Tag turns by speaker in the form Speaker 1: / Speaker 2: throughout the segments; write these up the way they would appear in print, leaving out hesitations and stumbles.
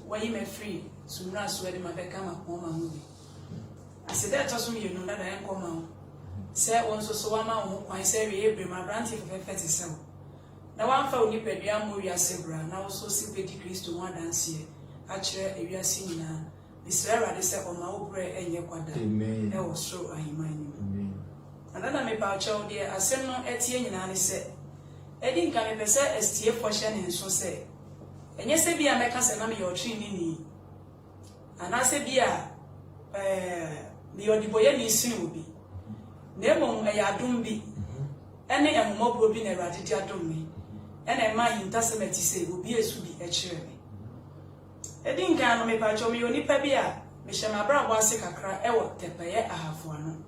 Speaker 1: when you may free, soon as when my become a woman movie. I said that also you know that I am come. Say also so I'm out, I say we my branch if I fetch itself. Now one found you pay the movie as Sebra, now so simply decrease to one dance here. Actually, if you are seeing now, this era they say on my opera and your quadra. Amen. That was so I mind you. Amen. Another me about child dear, I said no Etienne and I said, Eddie can be said as tear for Shannon so say. And yes, be a mecas and I'm your tree. And I said, be a the Odiboyani soon will be. Nemo may I do be. Any a more will be a radical do me. And a man in Testament say will be a subi a cherry. Eddie can me patch me only pebia, Michel Mabra was sick a cry, ever tepaye I have one.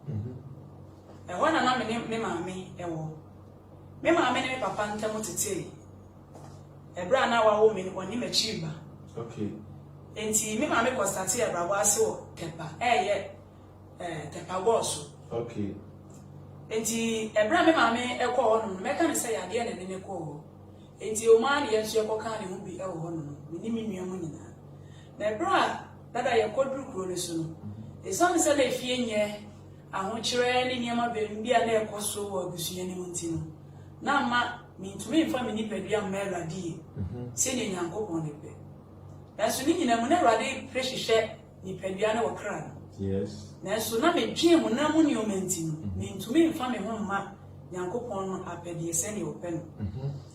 Speaker 1: And one and I'm me, mammy, ewo. Me mammy, papa, and Tamote. A brand hour woman when you achieve. Okay. And see, me mammy was that here, Brawaso, Tepa, yet, Tepa was. Okay. And see, a brand mammy, a call, Mecan say again and in a call. And see, your man, yes, your can will be a woman, minimum your money. The bra that I a quadruple soon. The son said a fear, I want you any near my baby, and a costo or Busian Montino. Now, ma. Mean to me, family pediam melody, singing uncle on the bed. That's when you never did precious share, ni pediano or cran. Yes. That's when I made Jim when I'm on your mentin. Mean to me, family home, ma, Yanko Pon, a pedi, send your pen.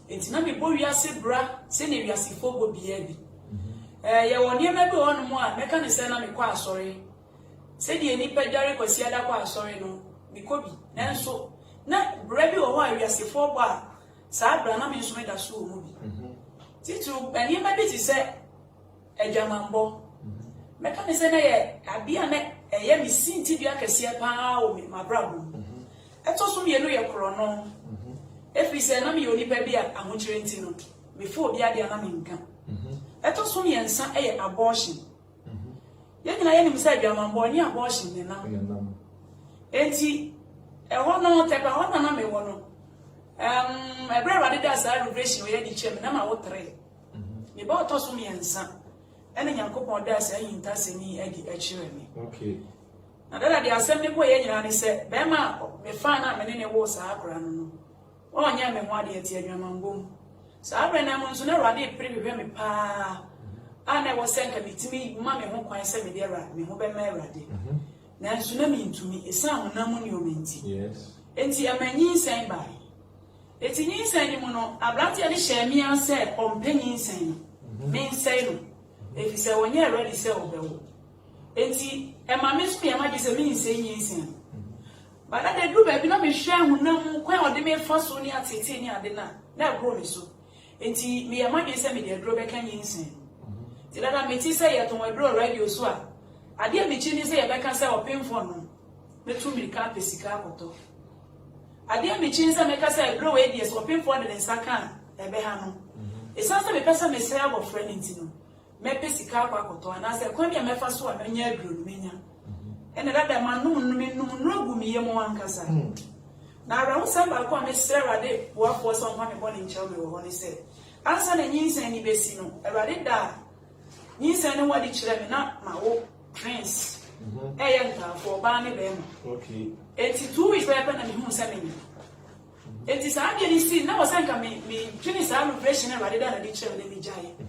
Speaker 1: It's not be boy, say, bra, send you as if will be heavy. You will never go on more, mechanic send me quite sorry. Said the any pedaric or see other quite sorry, no, because then so, not brave or why we are say 4 bar. Sabra na me nso me da so movie. Titu eni ma bi ti se edwamambo. Meka me se na ye abia na eye mi sinti bia kese pa o me mabrabo. Eto so me no ye kro no. Efi se na me yoni pa bia ahokyere nti no. Me fo bia dia na me nka. Eto so me nsa eye abortion. Ye nyina ye ni me se edwamambo ni abortion ne na. Enti e ho no tepa ho na me wo no. My brother did as I relation where the chairman, I'm out 3. Me bought us me and son. And then Yanko does say in Tassini, Eddie, a cheering. Okay. Now that the assembly boy, and he said, Bema, me find out many was a grand. Oh, yeah, me one year, your mamboom. So I ran among so never did pretty with me, pa. And I was sent to me, Mammy, who quite send me there, me who be married. Now, tsunami to me, a son, no money, yes. And see a man saying by. It's in insane, Mono. I brought you a share me and said, on penny insane. Mean say, if you say, when you're ready, sell bill. And see, and my miss me, I might be a mean saying insane. But I do, baby, not be sure who know quite what they made first only at 18 years, dinner. That grow me so. And see, me, I might be sending me a drawback and insane. Till I may say, to my bro radio swap. I dear me, Chinese say, I can sell a pin for no. The 2 million can't be sick out. I dear me change and make us say blow ideas or pin for the second, a behano. It sounds like a person may say our friend in Tino. May Pessica Quacoto, and I said, come here, my first one, and you're good, Mina. And another man, no, me, one casa. Now, around some I come, Miss Sarah, they work for some money born in Chelsea, or he said, answer the news any Bessino, I did that. News and what each level, not my old prince. For Barney Bem. Okay. 82 weeks weapon and who sending me. It is hardly seen now. I can me finish our operation rather than a teacher in the giant.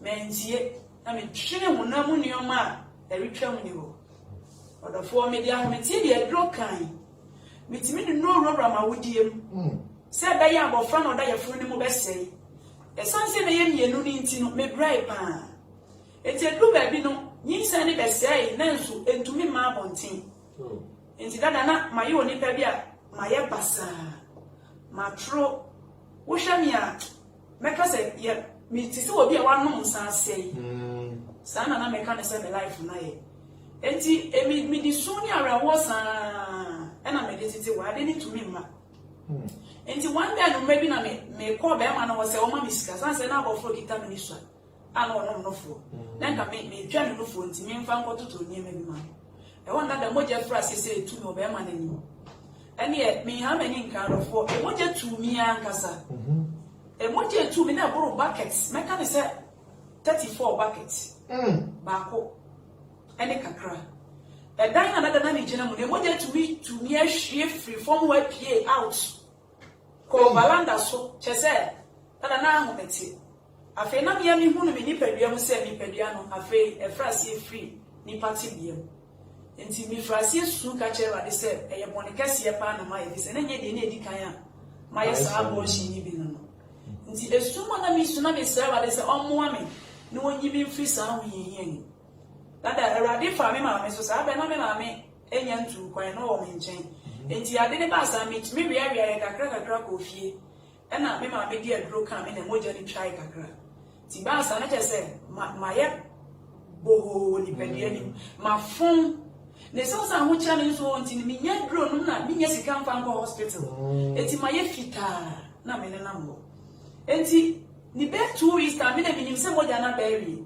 Speaker 1: Men's yet, I mean, China will not money on my return you. Or the 4 million material drop kind. With me, no rubber, my wood, said I am of fun or die a friend best say. A son said, I am ye no need to make bright pan. It's a blue baby no. Yin send it say, Nansu, and to me, my bonting. Into that, not my own pebia, my ebassa, my tro, Wushamia, make us say, yet, me to will be a 1 month, say. Son and I make understand the life night. And see, me the sooner was, and I made it why I didn't to me, ma. And one day, maybe I may call them and I was a woman, Miss Cassans, and I will forget a minister. I don't know for. Then I make me join the phone to me and found what to name me, man. I want that the Moja Frassi say to no bear man anymore. And yet, me how many kind of 4, a Moja to me and Cassa. A Moja to me now borrow buckets, make say 34 buckets. Bako. Any kakra. A dine another nanny gentleman, they wanted to me to near shift free from where PA out. Call Balanda so, Chese, that an arm of it. A fe na me who me pedium say me pediano, a fe a frasi free, ni party beam. Enti mi frasi soon catch her, they said, a bonicassia pan of my is and any day kaya. My son was she even. Nti esuma na mi suna me serve they say on woman no one you free sound yin that already for me ma me so say na me ma me enyan tu kwan no wo me nchen nti ade ne ba sa me me wi kakra ko fie e na me ma me di aduro kan me na moja ni try kakra ti ba sa na che say ma ye boho ni pedie ni ma fun ne so sa ho cha ne so nti me nya aduro no na me nya sika mfa nko hospital enti ma ye fita na me ne na mo enti ni be 2 weeks time me na minim se moja na berry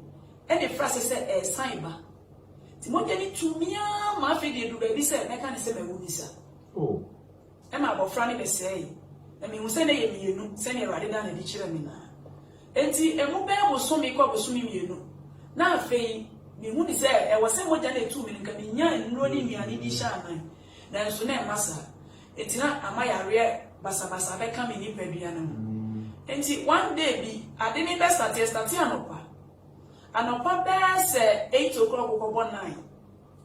Speaker 1: e de frase se sign ba ti moja ni tumia ma fe de du ba bi se me ka ne se me wuni sa e ma bo fra ni be se e mi hu se ne ye mienu se ne rade da na di kire mi na enti e mu be bo so mi ko bo so mi mienu na fe mi hu ni se e wo se moja na tu mi nka mi nya nro ni nuane di sha nan na so na e masa enti na amayare basa be ka mi ni padua na enti one day bi ade ni be start anopa be se 8 o'clock ko 9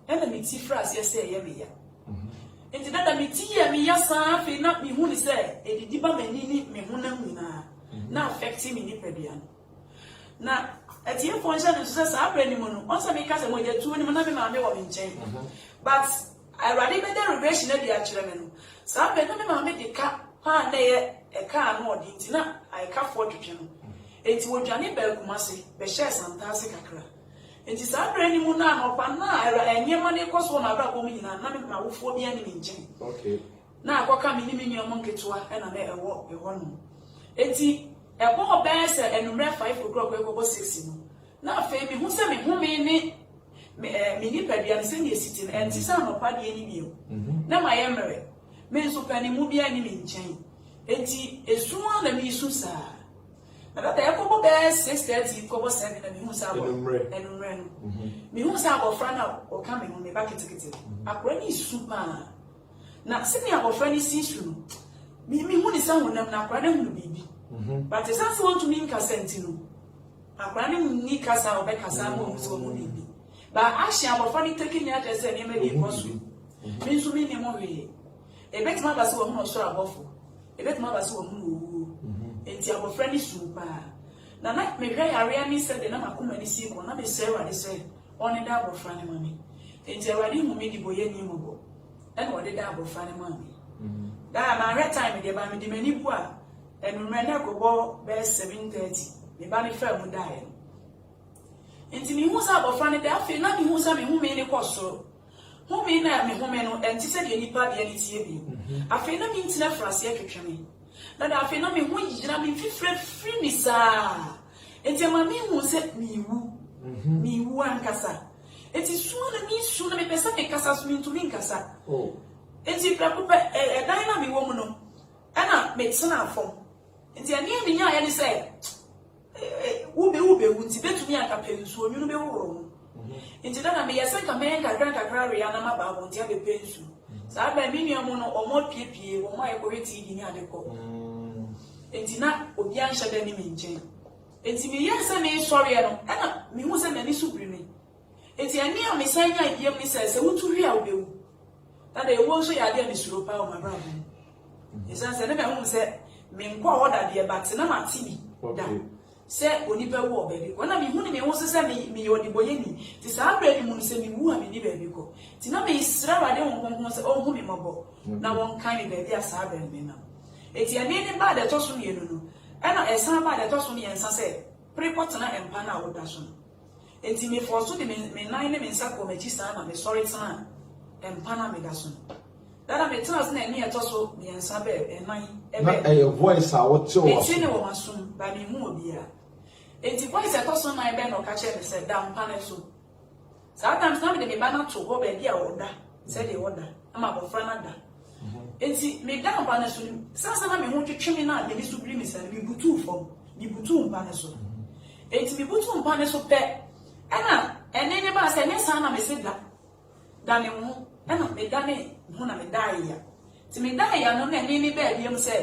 Speaker 1: ena mi ti frase ye se ye me ya enti dada mi ti ye me ya sa fe na mi hu ni se edidi ba mani ni me hu na nyina na affect mi ni padua na ati e fon sha no se sa abra ni mo no on sa mi ka se mo je tu ni mo na me ma me wo mi nchen but I already made the revelation na dia kire me no sa abra na me ma me de ka pa na ye e ka no odi nti na ai ka fo twetwe no enti wo dwane ba kumase be share santase kakra enti sa abra ni mu na no pa na enyema ne koso na abra ko mi nyina na me ma wo fo bia ni mi nchen
Speaker 2: okay
Speaker 1: na akoka mi ni mi nyo mo nketua e na ewo no enti e bo be se enumre 5 o'clock e ko 6 no na afa mi hu se mi hu mi ni ni padua se ni esitin enti sa no pa de ni bio na ma ye mere me nso pani mu bia ni mi nchen enti esuwa na mi su sa na data e ko be 6:30 ko 7 na mi hu sa bo enumre no mi hu sa bo fra na o ka me hu me ba kitikiti akora ni su pa na se mi abofra ni si su no mi hu ni sa hu na akora na hu bibi but it's also want to mean kasenti no akora ni kasa obe kasa mo hu so mo bibi ba ahia abofra ni taking ya tese ni me bi kosu mi nso mi ni mo we ebetima ba se wo hu no so abofo ebetima ba se wo hu no enti abofra ni su pa na me hwe yare ni se de na makoma ni si ko na me se wa de se oni da abofra ni mami enti awadi hu mi di boye ni mo bo and what did I have for money? That my red time, the Bami di Menipua, and Mena go by 7:30. The Bami fell would die. And to me, who's up of funny that feel not who's having whom any costo. Whom may not me woman and to say any party any TV. I feel not mean to for a secretary. That I feel not me when you have been free me, sir. And tell my who said me woo and cassa. It is soon me pesa me casa mean to me casa. It's if a dynamic woman, Anna made son form. And the near the young and say, Ube won't bet me at a pen, so you know. Into that I may send a man, a grant a crary, and I'm about won't have a pencil. So I may mean or more PP or my quality in the court. And Tina would be answered any mean. And to me, yes, I may sorry, Anna, me was an any supreme. Eti ani a mesanya idea me say wutu hwe a obewu na de wo so ya de me suro pa o ma bra bo esan se ne me hu se me nko order de but na ma ti bi da se oni pe wo ba bi ko na me hu ni me wo se me yodi boye ni ti sa bra ni mu se me wu a me ni ba bi ko ti na me isra wa de won se o hu me mabo na won kan ni ba bi asa bra me na eti ani ni ba de to so me no e na esan ba de to so me ensa se preport na empa na wo da so enti me for so de me nine me nsa ko me chi sa na me sorry tana empana me da so dada me tana na ni eto so me nsa be nine e be na
Speaker 2: your voice a what so
Speaker 1: enti ne wo masum ba me hu obi a enti voice eto so na be no ka che me se da empana so sometimes na me de me ba na to go be dia oda se de oda ama bo fra na da enti me da empana so sasa na me hu twetwe me na me ni so bri me se me butu fom me butu empana so enti me butu mpa ne so pe ena ene ne ba se ne sa na me se da me ho ena me da ne ho na me da ya ti me da ya no na ene ne ba biem se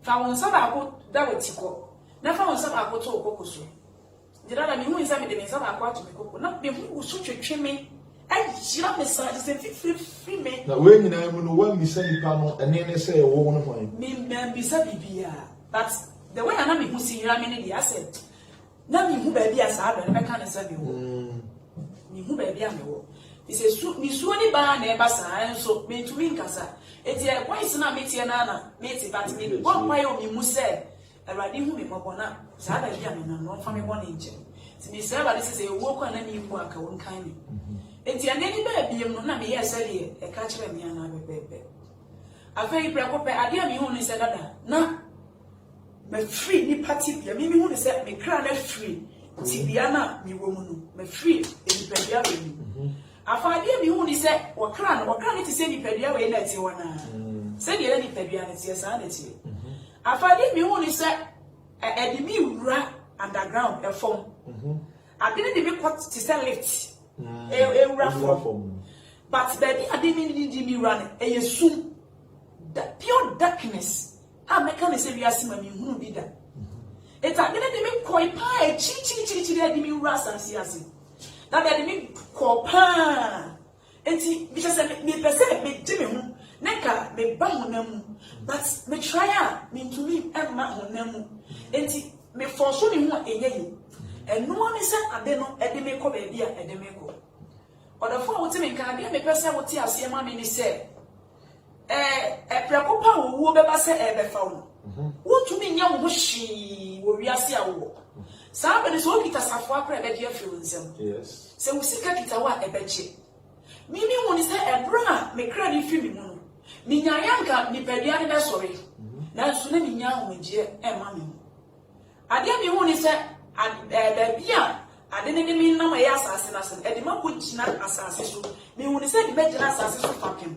Speaker 1: fa won sa ba ko da wotiko na fa won sa ba ko to okokoso dira na me hu nsa me de me sa ba ko ato me koko na me hu so twetwe me ai jira me sa de se free me
Speaker 2: na we nyina mu no wa mi sa nipa no ene ne se wo wo no hwan
Speaker 1: me bi sa bibia but the way na me hu si yira me ne dia said na me hu ba bia sa ba me ka ne sa bi wo me hu ba bia me wo ise su mi su ni ba na e ba sa enso me tumi nkasa eti e kwai na me tie na me ti but me bo kwai o mi mu se awade hu me mabo na sa ba bia me na no fa me bo ne nche ti mi se ba de se wo kwa na mi mu aka won kan me enti ane ni ba bia no na me ye se de e ka kire me ana bebebe afei preko pe ade mi hu ni se dada na me free ni party bia mi hu ni se me kra na free ti bia na mi wo mu no me free e ni pa bia we ni afade mi hu ni se wo kra ni ti se ni pa bia we na ti wona se ni ni pa bia na ti sa na ti afade mi hu ni se e di mi wura underground e form ade ni bi kwat ti se lift e wura form but baby ade ni di mi wura e yesum that pure darkness a meka ne se wiase ma mi hunu bi da eta de mi koi pa e chi de mi wura sansi ase na de mi ko pa enti bi se me pese me di me hu neka me ba honam but me try a me ntumi emma honam enti me force me hu eyeyi eno ani se ade no e de me ko ba bia e de me ko odafo a wote me nka de me pese wote ase ma me ni se prekopa wo beba se ebefa wo wotumi nya wo hwi wo wiase a wo sa ba ni so kita safo akra ebe de afi wonsem
Speaker 2: yes
Speaker 1: se wo sika kita wa ebeche mimi woni se ebra me kra ni fi mi mu no mi nya yanka ni pedua ne be sori na so na mi nya hoje e ma mi ade mi woni se da bia ade ne mi na ma ya asase na so e de ma ko gina asase so mi woni se de be gina asase so fapem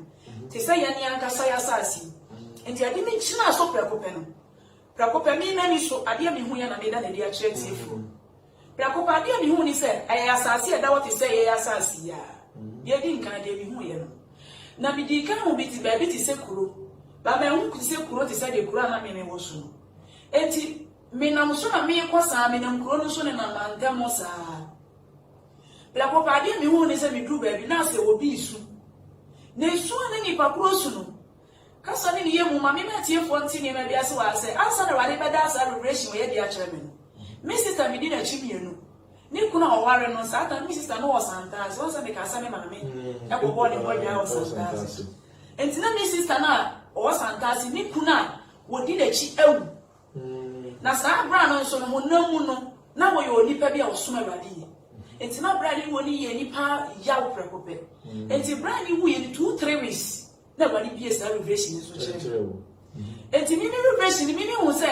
Speaker 1: te say yani anka say asasi enti ade mi china so prekope no prekope mi na ni so ade mi hu ya na me da na dia kire tiefo prekope ade mi hu ni say ay asasi e da what say ay asasi ya ye di nkan ade mi hu ye no na mi di kan hu bi ti ba bi ti se kuro ba me hu ti se kuro ti say de kuro na me wo so enti me na so na me ko sa me na kuro no so ne na manga mo sa prekope ade mi hu ni say mi du ba bi na se obi isu na esu na ni papuro su no kasa ni ye mu ma me matie fonti ni ma bia se wa se ansa na wade beda asa celebration we dia kire me no me sister me di na chimienu ni kuna oware no sa ta me sister no was santa so sa me kasa me ma me e ko bo ni bo dia was santa enti na me sister na was santa si ni kuna wodi na chi ewu na sa bra no so no honamu no na wo ye onipa bia osoma wade enti na bra ni woni ye nipa yawo prekope enti bra ni wu ye 2-3 weeks na bra ni bia sa revelation so chere enti ni revelation ni mi hu se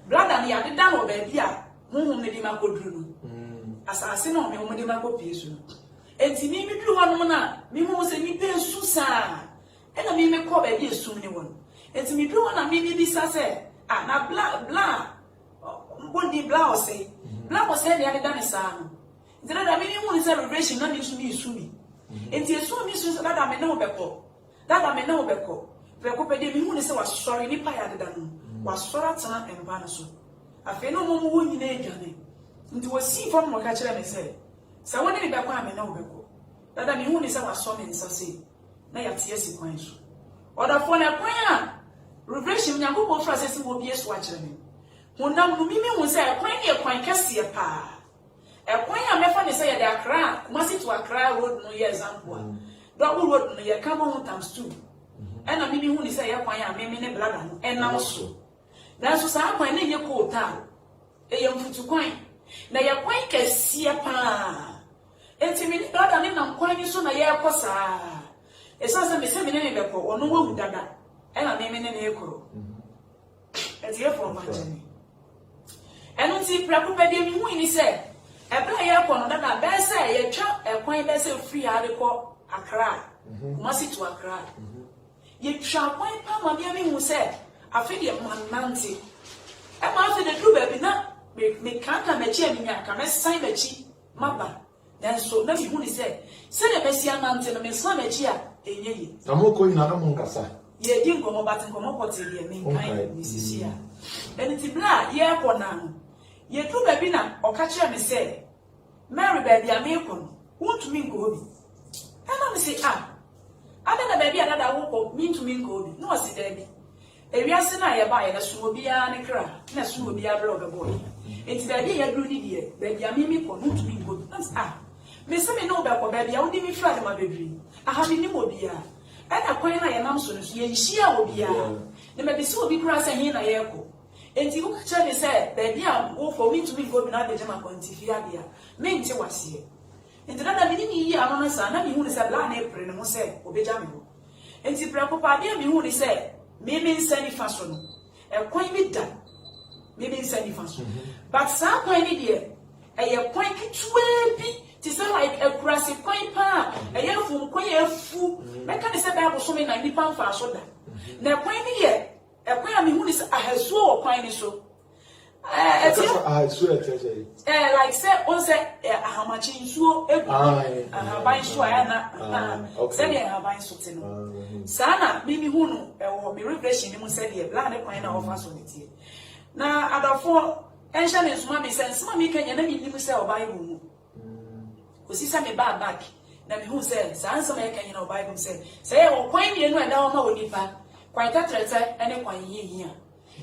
Speaker 1: brother ni ade da no ba bia honhom ne di makoduru no asase no me ho de makopie so enti mi duru wonom na mi hu se ni pe su sa e na mi me ko ba bia sum ni won enti mi duru na mi bi sa se na bla mbondi bla o se ni ade da ne sa no Dada da mini hu ni celebration na ni su mi su mi. Enti esu mi su dada me na obekọ. Dada me na obekọ. Preko pede mi hu ni se wa sorry ni pa ya dada no. Wa sora tana emba na so. Afi no mo wo nyina edwane. Nti wo si fam mo ka kire me se. Se woni ni bekọ ame na obekọ. Dada mi hu ni se wa so me nsa se. Na ya tie si kwan so. Oda fo na kwan a revelation nyango bo fra se se wo bie so a kire me. Honam no mi hu se kwan ni kwan kase pa. Ekwan ya mefa ne say ya de Accra Kumasi to Accra road no ye example double road no ye come on times 2 ena mimi hu ni say ya kwan ya mimi ne blada no enam so dan so sa kwan ne ye ko ta e ye mfutu kwan na ye kwan kasie pa enti mimi blada ne nam kwan ni so na ye kosa esa se me se me ne be ko ono wahu dada ena mimi ne ne ekoro enti ye for manjani enu ti preoccuped mi hu ni say Ebra ye ko no dada be say ye twa ekwan be say free ade ko Accra Kumasi to Accra ye twa kwan pa ma bia mi hu say afi de manante e ma afi de du ba bi na me kanka mechi eminya ka me sign mechi maba then so na me hu ni say the besi amante no me so mechi a enye yi
Speaker 2: na mo ko ina na mo nkasa
Speaker 1: ye di nkomo bat nkomo kote ye me kan ni sisi a enti bla ye ko na no ye du ba bi na o ka kire me say Mary baby am e ko no won't me go obi and me say ada na baby ada wo ko me to me go obi no si there bi ewiase na ye ba ye na so obi a ne kra na so obi a blog boy enti baby ye dru ni die baby am me ko no to me go me say me no be ko baby a wodi mi fra de ma bebri aha me ni obi a na kwan na ye nam so no ye nhia obi a ne me be so obi kra say hin na ye ko enti wo ka che me say baby am wo for me to me go bi na de jama kontifia dia me nti wase enti na me ni yi ano na sa na me hu ni say bla na epre ne mo say obeja me ho enti pra papa dia me hu ni say me nsani fa so no e kwan mi da me nsani fa so but sa kwan ni de e ye kwan kitwe bi ti say like a grassy kwan pa e ye fu kwan ye fu me ka ni say bible so me na ni pa fa so da na kwan ni ye e kwan me hu ni say ahazu o kwan ni so like say on say ahamachi nsuo egu ahaban so ayana say dey ahaban so te no sana mimi hunu ewo me reflection ni mu say dey bla ne kwan na ofa so netie na adafo ensha ne suma me say suma me kanya na mi ni mu say Bible mu osisa me back na me hu say san suma me kanya na Bible say o kwan mi enu eda o ma onipa kwan tatrete ene kwan yiyia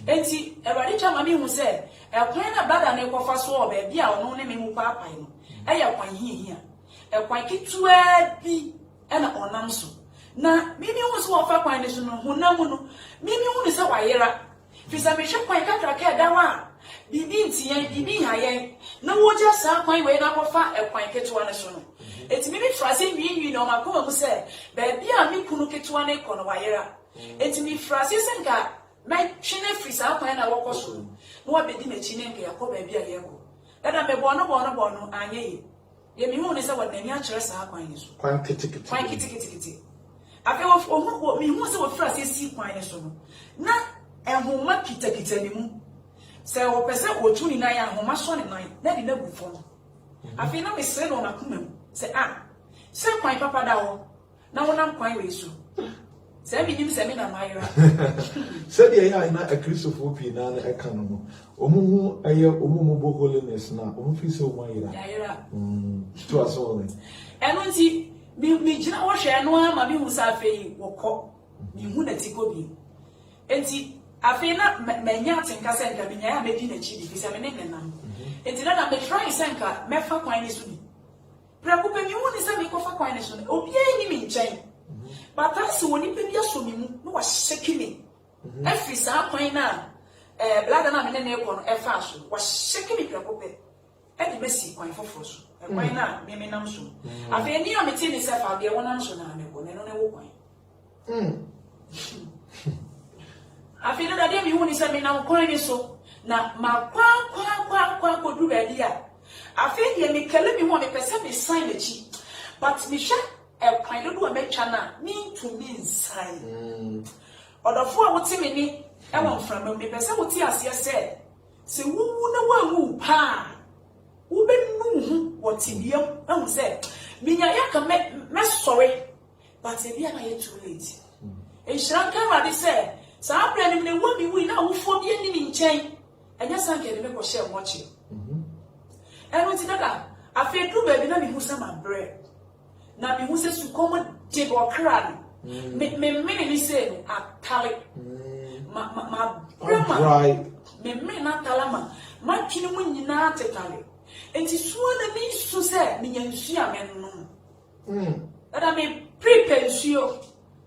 Speaker 1: enti Ewari chama mi hu say ekwan na brother na ekofa so o ba bia ono ne me mu papa no eya kwan hihia ekwan kitwa bi ena onam so na mimi hu so ofa kwan ne so no honam no mimi hu ne se wayera fisa me hwe kwan kakra ka dawa bibi ntiyan bibi hayen na wo ja sa kwan we na kofa ekwan kitwa ne so no eti mimi frase nwi no makoma mu se ba bia mi kunu kitwa ne kono wayera eti mi frase senka my chine frisa kwan na woko so no wa bedi me chine nke yakoba bia yeko dada me bono anye ye mi hu ne se wa nani a kire sa kwan ni so
Speaker 2: kwan kitikiti
Speaker 1: afi wo mi hu se wo frasa si kwan ni so no na ehoma kitakita ni mu se wo pese otu ni na ya ehoma so ni na di na bu fo no afi na me se no na kuma mu se se kwan papa da wo na wonam kwan we so se bi nim se me na mayra
Speaker 2: se dia ya na a Christopher pi na na eka no omuhu aye omumu bo holiness na omu fi se o mayra
Speaker 1: ya
Speaker 2: to aso ne
Speaker 1: eno nti mi gina wo hwe no ama mi hu sa afei wokọ mi hu na ti ko bi enti afei na manya atenka se nka binya ya medi na chi bi se me ne nenam enti na me try senka me fa kwan ni so bi prakupe mi hu ni se me ko fa kwan ni so obi ani mi nchen but that's when you be so me mu no was shaking every sa kwan na blood na me ne ko no e fa so was shaking me prakope e di besi kwan foforo so e kwan na me nam so afi ni o me ti ni se fa de wonam so na me ko ne no ne wo kwan afi na da de mi hu ni se me nam kwan ni so na ma kwa ko du ba dia afi ye me kele mi hu me pese me sign the chi but me sha e kwan do me twa na me to me sign odofo a wote me ni e won frama me pese wote ase se wuwu na wawu pa wo be nu hu wote biam ehun se minya ya ka me sorry but e bia na ye too late e shran ka wa de se sa abra ni me wo mi wi na wo fo bi ni mi nchen anya san ke de me ko share mo chi eno ti dada afi du ba bi na mi hu sa ma bre na mi hu se su komo de go kran me ni se no atale ma
Speaker 2: right
Speaker 1: me na talama ma twini mu nyina tetale enti suo na mi su se mi nyansu a me no dada me prepare suo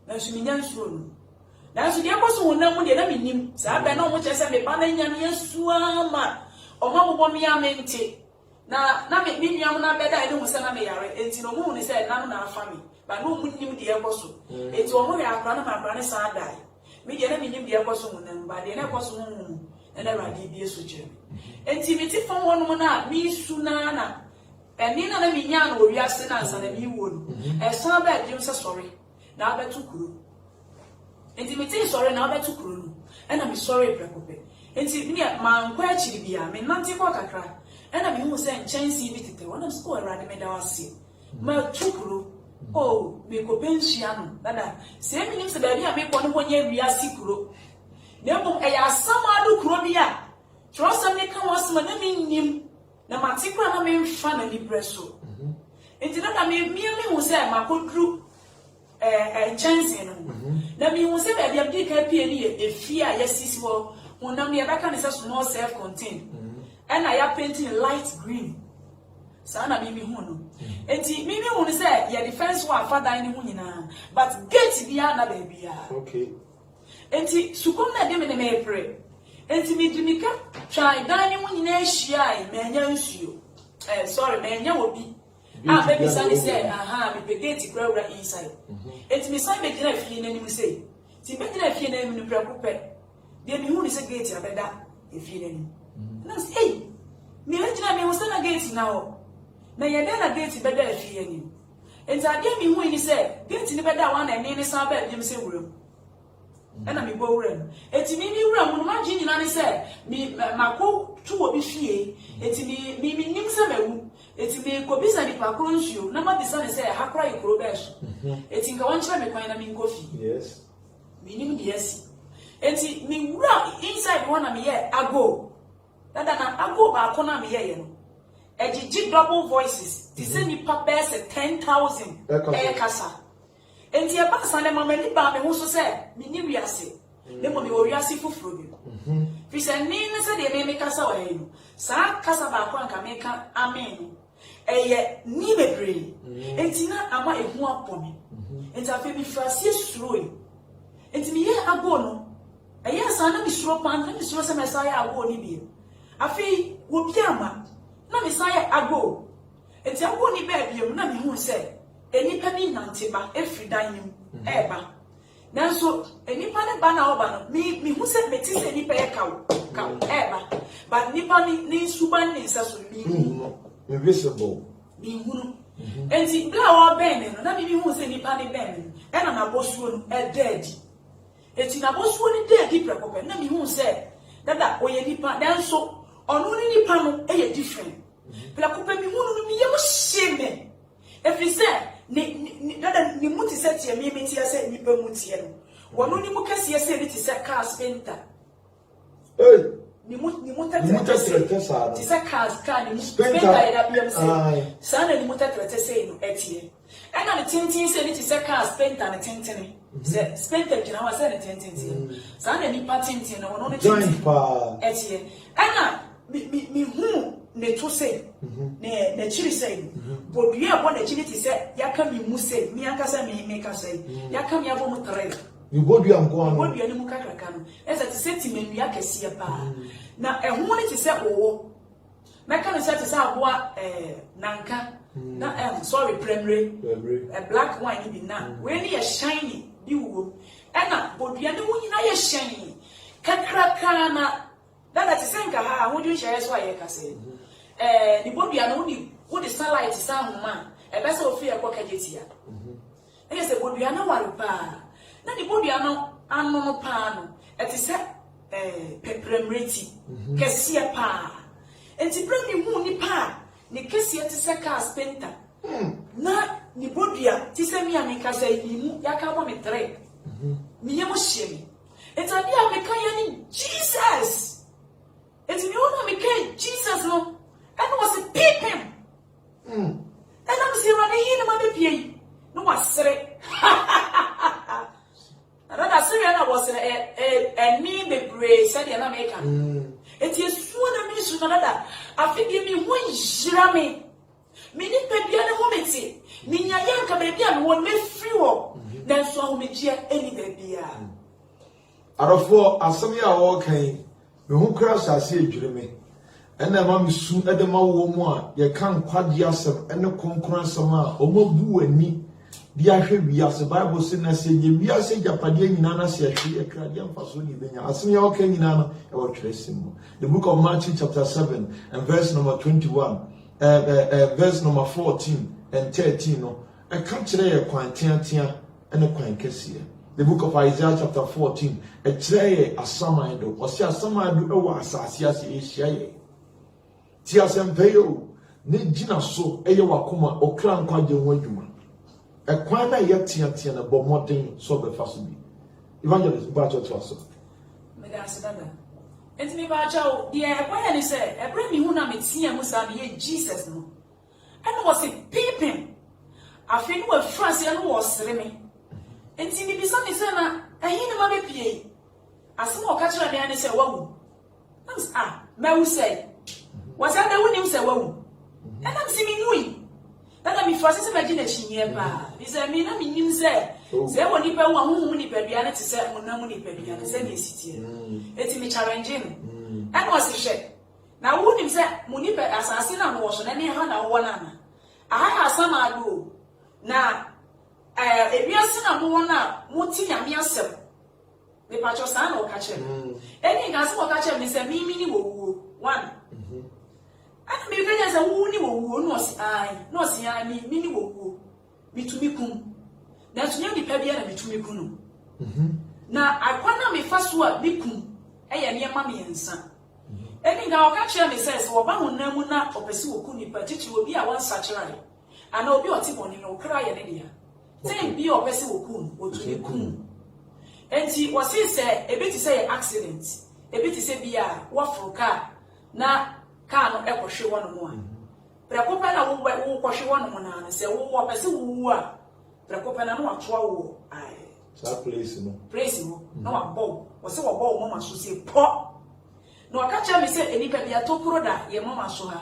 Speaker 1: na su mi nyansu no na su de akoso wona mu de na mi nim sa ba na o mo chese me ba na nya me nsu ama o ma bobo mi amenti na me nnuam na beda ene musa na me yare enti no mu ni se na na afa me ba no mu nim de ekoso enti o mo ya akra na ma akra ne sa dai me de na me nim de ekoso mu na ba de na ekoso mu na radi bi eso che enti me ti fon wonu na mi su na eni na me nya na ori ase na ansa na mi wo no e san ba di se sorry na abetu kuro enti me ti sorry na abetu kuro no e na me sorry prekope enti me man kwa chiri bia me nante kwa kakra ena me hu se nchansi bi tete wona so awrade me da wase ma tukuro oh me ko pensia no dada se me nim se da bia me ko no honya wiase kuro na mbom e ya samadu kuro bia trosam ne ka wasma na me nim na matikwa na me mfa na ni preso enti dada me hu se makodru chansi no na me hu se ba bia bi ka pie ni efie a yesisi wo unam ye baka ne se small self contained and I am painting light green sana mimi hu no enti mimi hu ne say ye defense wa father ni hu nyina but gate bia na ba bia
Speaker 2: okay
Speaker 1: enti sukom na de me me pray enti mi dimika try dan ni hu nyina ahia me anya nsuo sorry me anya obi baby sani say aha me be gate kura inside enti me say be gina fie na ni mu say ti be gina fie na ni prekope de mi hu ni se gate abeda efie nani na say me regina me hu se na gate na ho na ye na gate beda efie ni enta de mi hu ni se gate ni beda wa na ni san ba bi mi se wuram na mi bo wuram eti mi ni wuram no ma gini na ni se mi mako tu obi fie eti mi nim se mawu eti mi ko bisa ni pa kro nsuo na ma bisa ni se hakra ikro be so eti nka wan kira me kwan na mi nkofi
Speaker 2: yes
Speaker 1: mi nim de asi enti mi wura inside one na me ye ago dada na ago ba ko na me ye no ejiji double voices ti se ni pa best 10,000 kasa enti e ba sa le mama ni ba me ho so se mi ni wiase le mo mi wo wiase fufuro bi fi se ni ne se de me kasa wa ye no sa kasa ba ko anka me ka amen eye ni bebre enti na ama ehu apomi enti afi bi frase suro enti mi ye ago no aya sana mi suro pan na mi suro se mesaya ago ni bi afi wo biama na mesaya ago enti ago ni ba bi na mi hu se enipa ni nanteba efridan nim eba nanso enipa ne ba na oba no mi hu se meti se enipa ye ka eba but nipa ni suban ni nsa so mi
Speaker 2: invisible
Speaker 1: mi hu enti bla o ben no na mi hu se enipa ni ben e na na bosuo no e dead eti na bosuo ni dead prekope na mi hu se dada oye nipa nanso onu ni nipa no e ye different prekope mi hu no mi ye mo sheme efi se ni dada ni muti se tie mi tie se nipa mutie no wono ni mu kase se ni ti se car sprinter ni mu tete
Speaker 2: sa
Speaker 1: ti se car ni sprinter da biem se sana ni mu tete se no etie ena ni tintin se ni ti se car sprinter ni tintin se sprinter gina wa se ni tintin sana ni pa tintin no wono ni tintin etie ena mi hu ne to say ne chiri say but we are one chiri ti say yaka mi mu say mi aka say mi ka say yaka mi abo mu tare
Speaker 2: you bodu am go
Speaker 1: bodu ani mu kakaka no esa ti say ti menu yaka sie pa na ehun ni ti say owo na ka no say ti say aboa nanka na sorry primary black wine bi na we ni shiny bi wo ena bodu ani mu nyina ye shiny kakaka na dada ti say nka ha ho ju share so aye ka say ni bodu ana oni wo the sunlight is ahuma e be se ofi e kwa kajetia e se bodu ana ware pa na ni bodu ana anu no pa no e ti se premreti kesie pa enti premi hu ni pa ni kesie ti se car sprinter na ni bodu ya ti se mi amika se ni mu ya ka bo me tre mi ye mo shemi enti abi amika ya ni Jesus enti ni ona amika Jesus no and was a peeping. And I'm saying, running in my baby. No, was say. And I say, I was a me be brave, said the American. It is one of me soon another. I think me one jrammy. Meaning, baby, and a woman say, meaning a young baby and one may free walk. Then so me dear any baby.
Speaker 2: Out of four, as some year walking, the who cross I see Jeremy. And the mammy soon at the Mawa, you can't quad yourself and the concurrence of ma, or more boo and me. The Asher be as the Bible said, I say, you are saying Japadian Nana, say, a cradian for Sony. As me, okay, Nana, about tracing. The book of Matthew, chapter 7, and verse number 21, verse number 14 and 13. I can't say a quantia and a quaint cassia. the book of Isaiah chapter 14. A chair asamaido. Or see asamaido ewa asasi Asia. Tia sempeyo. Ne jina so eye wakoma okra nkwaje ho adwuma. E kwan na ye tia na bo modern so be faso bi. Evangelist ba cho so.
Speaker 1: Me da sedada. Enti me ba cha de e kwan ni say e bre mi hu na me tia mu sa me Jesus no. And was it peeping. I think we France and was me. And see me be some is na a him ma be pie. As some catch me and say, wow. Me who say, was that the one say, wow. And I'm seeing we. That I be Francis imagination here, pa. Is a me, I mean, say, when you pay 1 minute per piano to say, when no money per piano, send me city. It's me challenging. And was a shake. Now, wouldn't say, Munipe assassin and wash and any hand or one. I have some ado. Now, if you are seen a mona, Muti and yourself, the patch of son or catcher. Any gas or catcher, Miss Mimi one. And maybe as a wounded woo, no, no, see, I mean, Mini woo, me to me cum. That's nearly Pebia and me to me cunu. Now, I want me first word, be cum, a near mammy and son. Any now catcher me says, or Bamuna or pursue Kuni, but it will be a one such right. And I'll be a tip on no cry in India. Say be your vessel coon or to be coon. And he was he say a bit to say accident, a bit to say be a what for car. Na car no ever show one more. Precopana won't wash one more and say, oh, person who are Precopana no actual. Aye,
Speaker 2: that place, no.
Speaker 1: Praise him, no a bow, or so a bow, mamma should say, pop. No, I catch me say any baby a toporoda, your mamma saw her.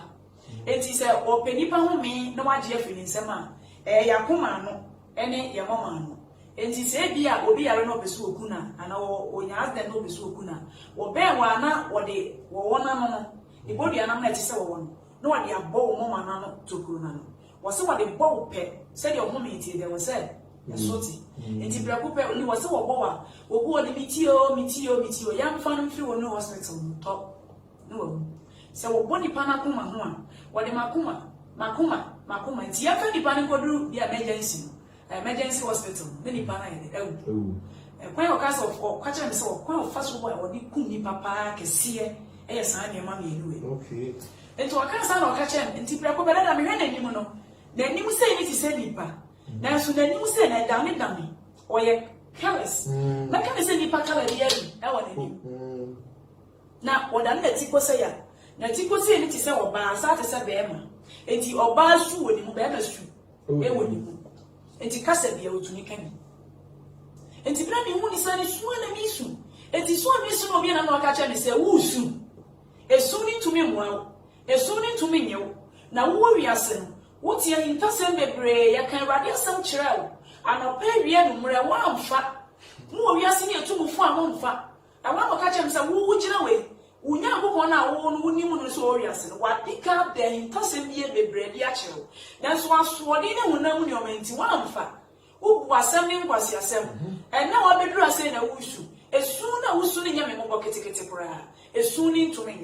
Speaker 1: And he said, or penny pound me, no idea feeling sama. Yakuma no, any your mamma no. And he said, be a obi a no besu kuna, and or yas the no besu kuna. Or bear wana, or they were one no. The body and I'm not so one. No idea bow mamma no to kuna. Was so what the bow pet said your mommy, there was said. Soti. And he preocupa only was so a boa, or who the meteo, young fan through no hospital top. No. So body panakuma, what the Makuma, and the other panic do the emergency hospital, many pana. A quite a cast of catch and so quite fast or the kumi papa can see a sign your mammy.
Speaker 2: Okay.
Speaker 1: And to a cast or catch him, and to preocupa that I'm hearing him. Then you say it is any pa. Now, so then you say that damn it, dummy, or you're careless. That can say the packer, I want you. Now, what I'm letting go say, now Tico say it is our bar, Saturday Sabema, and he or bar shoe and Mubama's shoe. And he cast a deal to Nikan. And he blamed me when he said it's one and issue. And he saw me soon be an catcher and say, woo soon. A soon to me well, a soon to me you. Now, worry us. What you in Tassan Bebre, you can radiate some child, and I'll pay you one fat. More, we are seeing 2 for 1 fat. I want to catch him some wood away. We never go on our own women warriors, and what pick up there in Tassan Bebre, the actual. That's why Swadina will know your main 1 fat. Who was something was yourself, and now I'll be dressing a wushu. As soon as we soon in your member ticket prayer, as soon into me.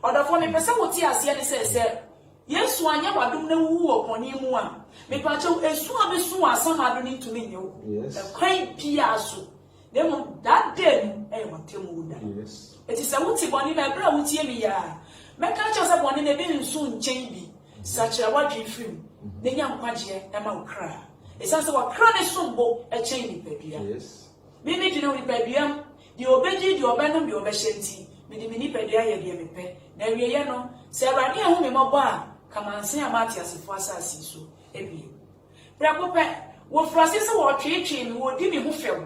Speaker 1: Or the former person what he has said. Yes, one ya wadum na wu upon him one. Me pacho esu abesu asam adoni to me yo.
Speaker 2: Yes.
Speaker 1: The kind piasu. Them that day what temu da.
Speaker 2: Yes.
Speaker 1: It is a wuti boni me bra wuti me ya. Me ka cho say boni na be nsu nchen bi. Such a what you feel. Ne nya nkwaje e ma ukra. E say wa kra ne sombo e chen ni pedua.
Speaker 2: Yes.
Speaker 1: Me me dino ni pedua. Di obeji di obenum di obehenti. Me di mini pedua ye de me pe. Na wie ye no. Se awade ahu me mobo a come and say about yourself as I see so. Every Pracope, what Francis or treating would give me who fell.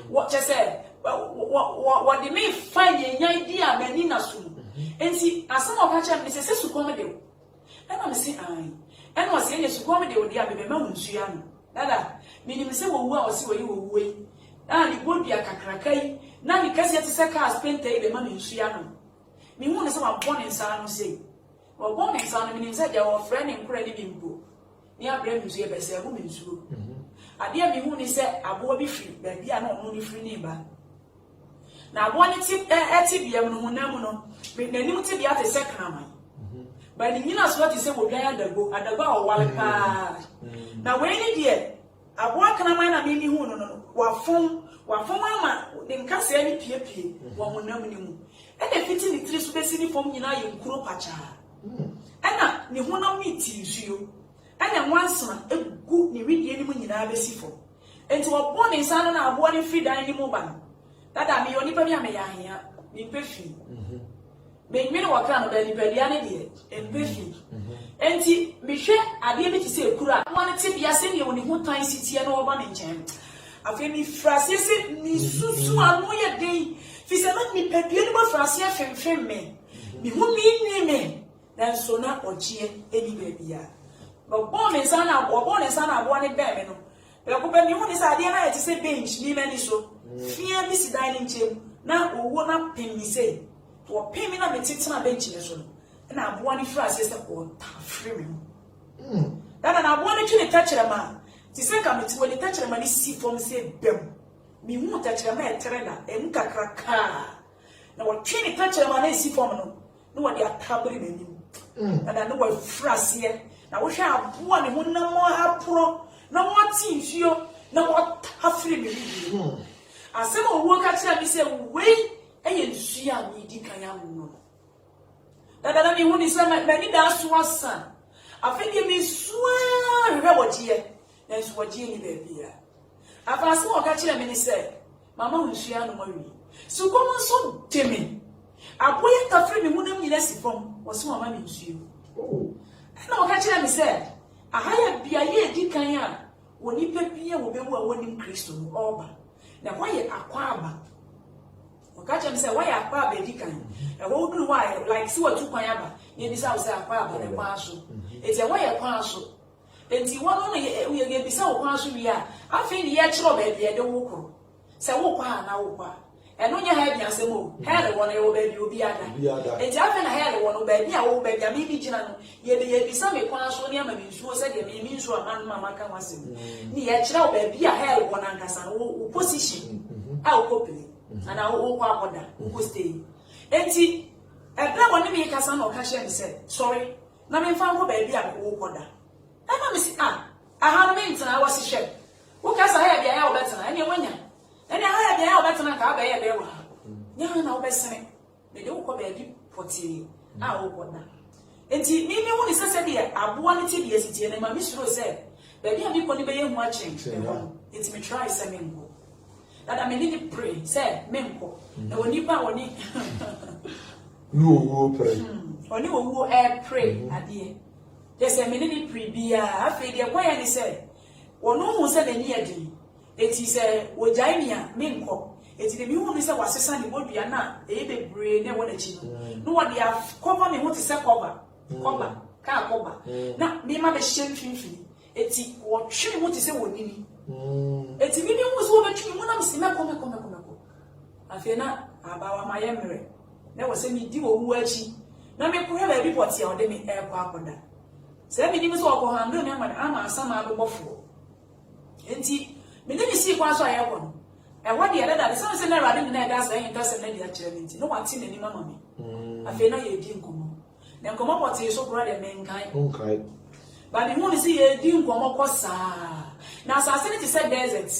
Speaker 1: What I said, what they may find an idea, Menina soon. And see, as some of her champions says to comedy. And I'm saying, I and was saying, yes, comedy with the Abbey Mountain, Sian. Nada, meaning, say, well, see where you will wait. Now it would be a cacraca. Now because yet is a car spent the money in Siano. Me want some born in San Jose. Well, born in San meaning said your friend in credit in book. Near Brem, you say, a woman's room. I dear me who said, I will be free, but we are not only free neighbor. Now, one tip at Tibiam, who never with the new tip at the second. But the Minas what is said will get the book at the bow while. Now, when it yet, aboa kana man na me hu no wafom ama de nkasa ni piepie wo honam ni mu e de fiti ni tiri so besi ni fom nyina ye nkuro pacha ana ni honam ni ti nsuo ana wansana egu ni widie ni mu nyina besi fom enti wo bo ni nsa no na aboa ni fi dan ni mu ba no dada me yoni pa mi ame ya hia mi pefi me mi no wakra no ba ni pa dia ne de empefi enti mi hwe ade bi ti se ekura won ti bia se ni woni ho tan sitie no oba ne nchen afi mi frase se mi susu anu ye den fi se na mi pedue ni ba frase afemfem me mi hu mi ni me dan so na ogie eni ba bia bo me sa na bo ne sa na bo ne ba me no e ko ba mi hu ni sa ade na ye ti se bench mi mani so fia bi si dan ni nchem na owo na pem mi se to pem mi na me titena bench ne so no na aboa ni frase se ko ta free me dada na aboa ni twi ni tachere ma ti se ka me ti wo ni tachere ma ni si form se bem mi hu tachere ma etere na em kakraka na wo twi ni tachere ma na si form no no wo di atabri me nim dada no wo frase na wo hwa aboa ni hu na mo apro na mo ti nsuo na wo ta free me asema owo ka kira mi se wei eye nsuo a mi di kan ya no dada mi hu ni se ma ni da so asa afedi mi suwa hwe wojie na nso wojie ni ba bia afase o ka kira mi ni se mama hu nsuo anu mawi so komo so temi aboye ka free mi hu na mi na si fom wo so mama mi nsuo na o ka kira mi se ahaya bia ye di kan ya woni pa bia wo bewu a woni Kristo no oba na why akwaba okacha me say why akwaba edikan e wo duru why like see what you kwan aba ye bi say akwaba ne kwa so eti why akwa so enti wono no ye bi say okwa so wi a afi ni ye kiro ba bia de wo kro say wo kwa na wo kwa eno nya ha bia asem o hele wono ye wo ba bi obi ada enti afi na hele wono ba bia wo ba bia mi bi gina no ye bi say me kwa so ni ama mi nsuo say de mi nsuo aman mama ka wasem ni ye kiro ba bia hele wono ankasa wo position a wo play ana wo kwa akoda wo stay enti ebra woni me kasa na o ka share me say sorry na me fa ko ba bia wo koda ema me si aha no me ntina wo si share wo kasa ha bia ya wo betena ene wanya ene ha bia ya wo betena ka ba ye be wa nya na wo besene me de wo ko ba bi poti a wo koda enti mi hu ni sese de aboa ne ti bi asitie na ma mi suro say ba bia mi ko ni be ye hu a change enti me try say me ngo that I need to pray. Say, Memko. And when you power,
Speaker 2: no pray.
Speaker 1: Only who pray, adieu. There's a minute pre be a figure. Why I say, or no one said any idea. It is a Wojania, Memko. It is the new one is a was a son, would be a na, a baby brain, never want to no one they have cover me what is a cover. Cover, car cover. Now, me mother shame fee. It's what she want to say, what need. Eti bibi wo so betwi mu na msi meko afi na abawa mayemre na wo se mi di wo wu achi na me ko heba bi poti e ode mi e kwa akoda se mi ni so ko handle me ama asama abobofo enti me ni si kwa so ayeko no e wode e dada se se na rade mi na e da sa yin tase na dia kire mi nti no wati na ni mama mi afi na ye di nkomo na nkomo poti so kura de me nkai ba mi hu ni si ye di nkomo kosa na asase ni ti say desert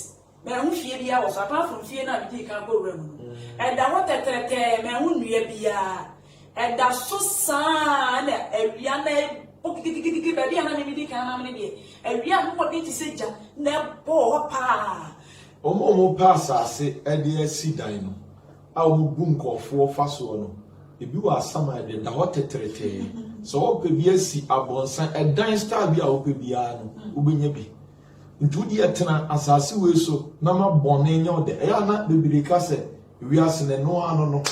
Speaker 1: me hu fie bia wo so apart from fie na bi kan go wura mu e da wo tetrete me hu nua bia e da so sa na awia na okikikiki ba bia na mi di kan na me die awia ho ko ti se ja na bo ho pa
Speaker 2: omo pa asase e de asidan no a wo bu nkofo fa so no ebi wa asama de da ho tetrete so wo pe bi asi abonsan e dan star bi a wo pe bia no wo benya bi ntudi etena asase we so na ma bone nya ode e ya na bebiri ka se wi asene no ano no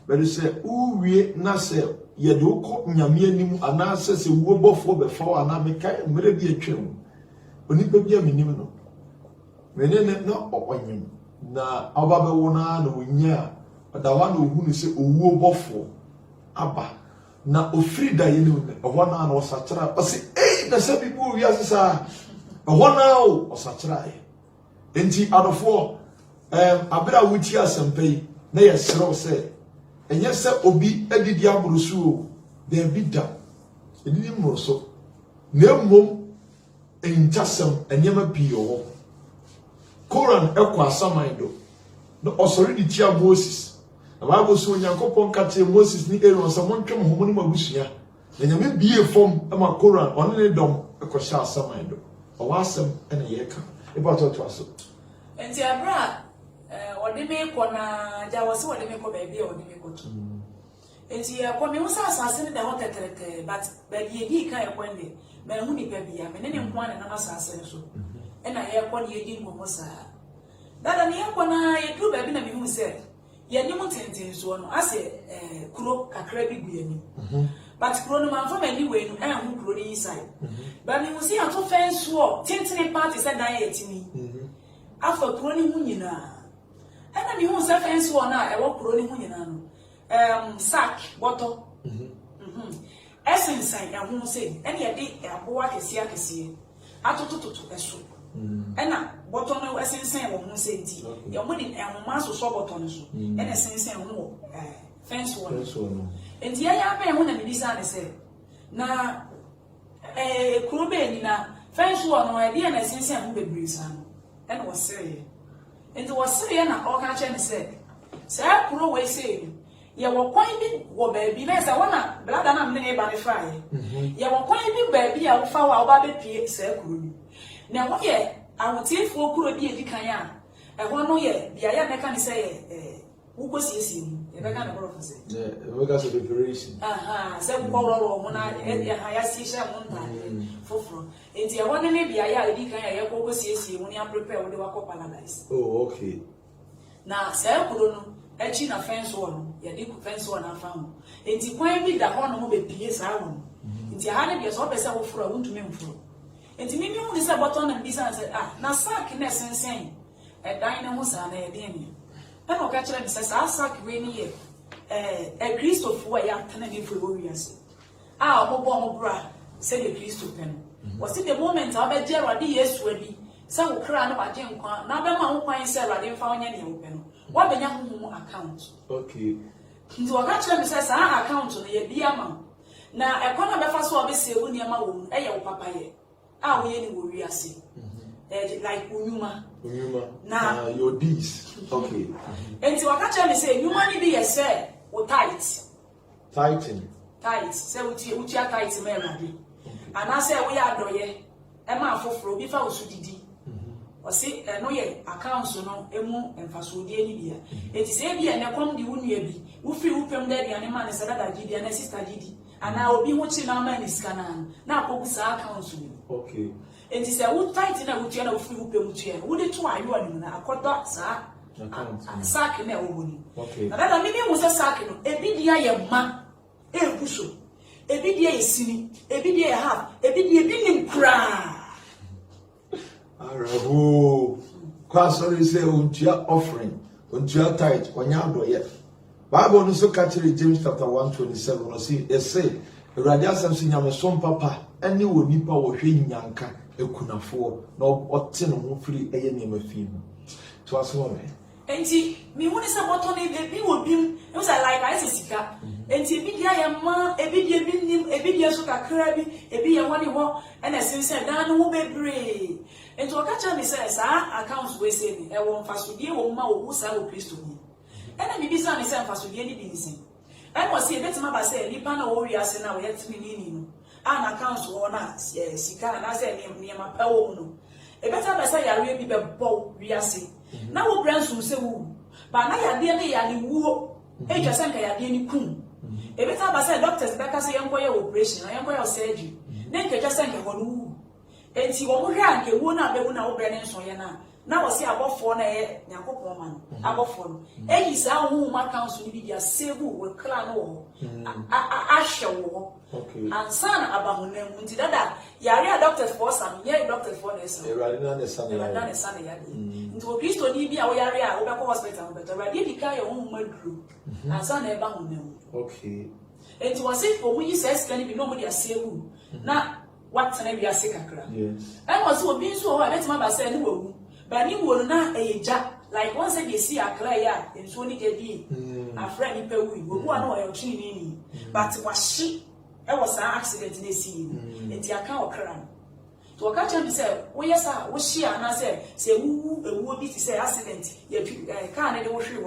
Speaker 2: be se uwie na se ye de ukọ nyame anim ana se wo bofo be fa ana me kai mre bi atwem oni pe bi aminim no menene na okwanyem na aba be wona na wonya da wa na ohunu se owuo bofo aba na ofiri da ye ne ho na na osachara o se na se bi bu wi asesa Wana o osachirae enti adofo abira wuti asempai na ye sero se enye se obi adidi aburusu o de bida edidi moroso na mmom entasem enyema pii o Koran ekwa asamaido no osori di tia Moses na Bible so Nyankopon ka tie Moses ni Aaron so montwem ho ni mabusua na nyame bie fom ama Koran ono ne dom ekosha asamaido o wasem ena ye ka e ba to aso
Speaker 1: enti abra odi me ko na ja wose odi me ko ba bia odi me ko to enti ko me wo sa asase ne da ho tetrete but ba die di ka e ko nde ma hu ni pa bia me ne ne ho ana na asase so ena ye ko ne di ngomo sa dada ne ye ko na ye du ba bi na me hu se ye ni mu tenten so no ase kuro kakra bi gu ye ni but kuro no man for me ni we no hu kuro ni inside ba me hu se ato fence wo tenten party se dan ye timi afa kuro ni hu nyina ena me hu se fence wo na e wo kuro ni hu nyina no sack bottle essence ya hu se ena ye de abo akesi atotototo eso ena bottle no essence wo hu se nti ye mo ni amoma so so bottle no so ena essence hu fence wo no enti ya ba hu na me bisa ne se na kuro be ni na fence wo no e de na essence hu bebre sa no ena wo se enti wo se na o ka che ne se kuro we se ya wo kwan bi wo ba bi na se wona blada na me ne ba ne fry ya wo kwan bi ba bi a wo fa wa wo ba be pie se kuro ni na wo ye awotiefo kuro bi edikan ya ho no ye bia ya meka ne se wo kosiesie mu e be ka na bro fose
Speaker 2: we got some preparation
Speaker 1: se ko roro ho na ya si sha mu nta foforo enti ya wona ne bia ya edikan ya ye ko kosiesie mu ni am prepare wo de wa ko paradise
Speaker 2: okay
Speaker 1: na se kuro no echi na fence wall ya di fence wall na fa ho enti kwan bi da ho no mo be pie sa ho enti ha ne bia so be se wo foro wo ntumi mforo enti mimi hu ni se botton na bisa se na sack na sensen dan na ho sa na ye de ni na o ka kire mi se sack we ni ye Christopher ya tana ni fo wo wiase mo bra se de Christopher no was it the moment I be Gerald Yesu abi se wo kra na ba je nkwa na be ma ho kwan se Awurade mfa onya ne wo pe no wa benya ho account
Speaker 2: okay
Speaker 1: nti o ka kire mi se account no ye bia ma na ekwana be fa so obe se wo niam wo ye wo papa ye wo ye ni wo wiase like unyuma
Speaker 2: na your deeds okay
Speaker 1: enti o ka kire mi se unyuma ni bi ye se wo tight se uti tight me Awurade ana se wo ya doye e ma afoforo bi fa osu didi o se no ye account no emu emfaso die ni bia enti se bia ne kom di wunua bi wo free wo pem da dia ne ma ne se dada gidi na sister gidi ana obi ho chi na ma ni skana na akogu sa account ni
Speaker 2: okay
Speaker 1: enti se wo tight na wo tua na wo free wo pem tua wo de to ayo ani na akoto sa sack na wo ni
Speaker 2: okay
Speaker 1: na dada mi mu se sack no ebi dia ye ma kuso ebi dia ye sini ebi dia ye half ebi dia bi ni kra
Speaker 2: arabu kwa sorry say untia offering untia tithe onya adoye Bible no so catch James chapter 1:27 no see it say Awurade asem so nyame som papa ene wo nipa wo hwe nyanka ekunafo na ote no ho firi eye ne mafi mu to aso me
Speaker 1: enti mi hu ni se botton bi wo bim it was like I say sika enti ebi dia ye ma ebi dia bi nim ebi dia so kakra bi ebi ye woni ho ena sense dan no wo bebre enti o ka cha mi se sa account we say ni e wo mfasodie wo ma wo sa wo Kristo ni ena mi bi sa mi se mfasodie ni bi nsin ena wo se e betima ba se nipa na wo wiase na wo yetimi ni no an account wo na sika na se ni ma pa wo no e beta ba se yare bi be bo wiase na wo bransom se wo ba na yade ne ya ni wuo e twa se nka yade ni kum e beta ba se doctors be ka se yenko ye operation na yenko ye surgery ne nka twa se nka ho no enti wo mo hwa nke wo na be wo na wo bre ne nso ye na wo se abofo na ye Yakobon man abofo no eyi sa wo ma council ni bi dia save wo kra no wo a hwe
Speaker 2: okay
Speaker 1: and son abahunam nti dada yare doctors for some ye doctors for this
Speaker 2: Awurade na ne san
Speaker 1: ya nti wo Kristo ni bi a wo yare a wo be ko hospital better Awurade di ka ye wo maduru and son e ba hunam
Speaker 2: okay
Speaker 1: enti wo se for mu yi se scan bi no mo dia save na what na wi ase kakra
Speaker 2: yes
Speaker 1: and wo se obi nso ho abetima ba se ne wo ba ni wo na eja like once they see akra ya enso ni dedi a friend ni pewu wo bu ana o yo twi ni but washi e was an accident na si enti aka okra to catch him say we yes we share and say ewu bi ti say accident ye car na dey wo hwe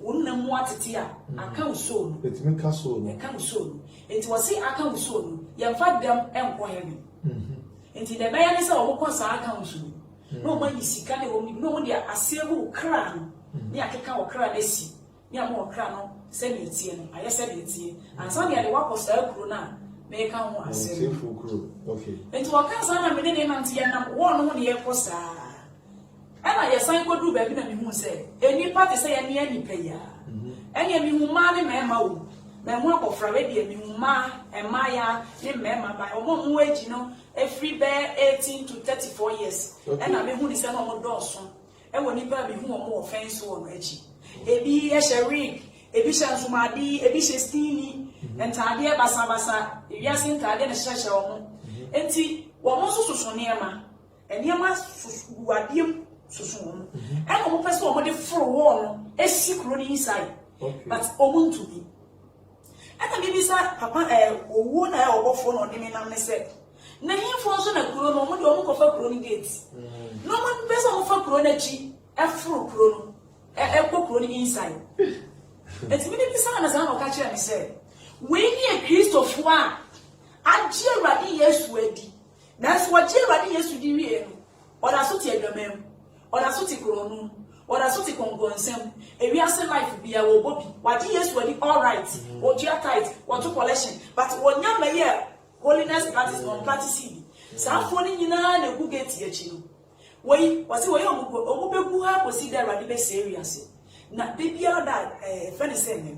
Speaker 1: wo no na mu atete a aka uso no
Speaker 2: etimi ka so no
Speaker 1: aka uso no enti wo say aka uso no ye mfa dem enko heaven enti the be ya say wo ko sa aka uso no ma yi sika na wo no wo dia asebu kra no ni akeka wo kra na si ni amo kra no se ni tie no aye se ni tie ansa ni ade wa ko sa kuro na me ka ho asebu
Speaker 2: okay
Speaker 1: enti wo kan sa na me ne na tie na wo no ho ne ye ko sa ana ye san ko du ba bi na me hu se eni party se ye ne ani pa ya eni mi hu ma ne me ma wo me hu akofra we bi mi hu ma e ma ya ne me ma ba o mo mu agi no every bear 18 to 34 years ana me hu ni se no mo do so e wo ni ba bi hu mo offense wo no agi ebi e sherik ebi shansumadi ebi shestini entade e basa ebi asintade ne hyehye wo mo enti wo mo sususu niema eniema susuwadiem susu wo mo e mo pese wo mo de foro wo no esi kro ni inside but omuntu bi ata bibi sa papa owo na e obofo no de me nam ne se na himfo so na kro no mo de omo kofa kro ni gate no mo pese wo fa kro na chi e foro kro no e kokro ni inside eti mi bi sa na za no ka kire mi se we ni e Christopher a agye Awurade Yesu adi na so agye Awurade Yesu di wie no oda so ti adwamam oda so ti kro no oda so ti kongonsem ewi ase life bia wo bobi wagye Yesu adi all right wo dia tight wo to collection but wonya meye holiness practice on practice sa fo ni nyina na egu gate echi no we wasi we omubegu ha kosi da Awurade be serious na bibia da friend say me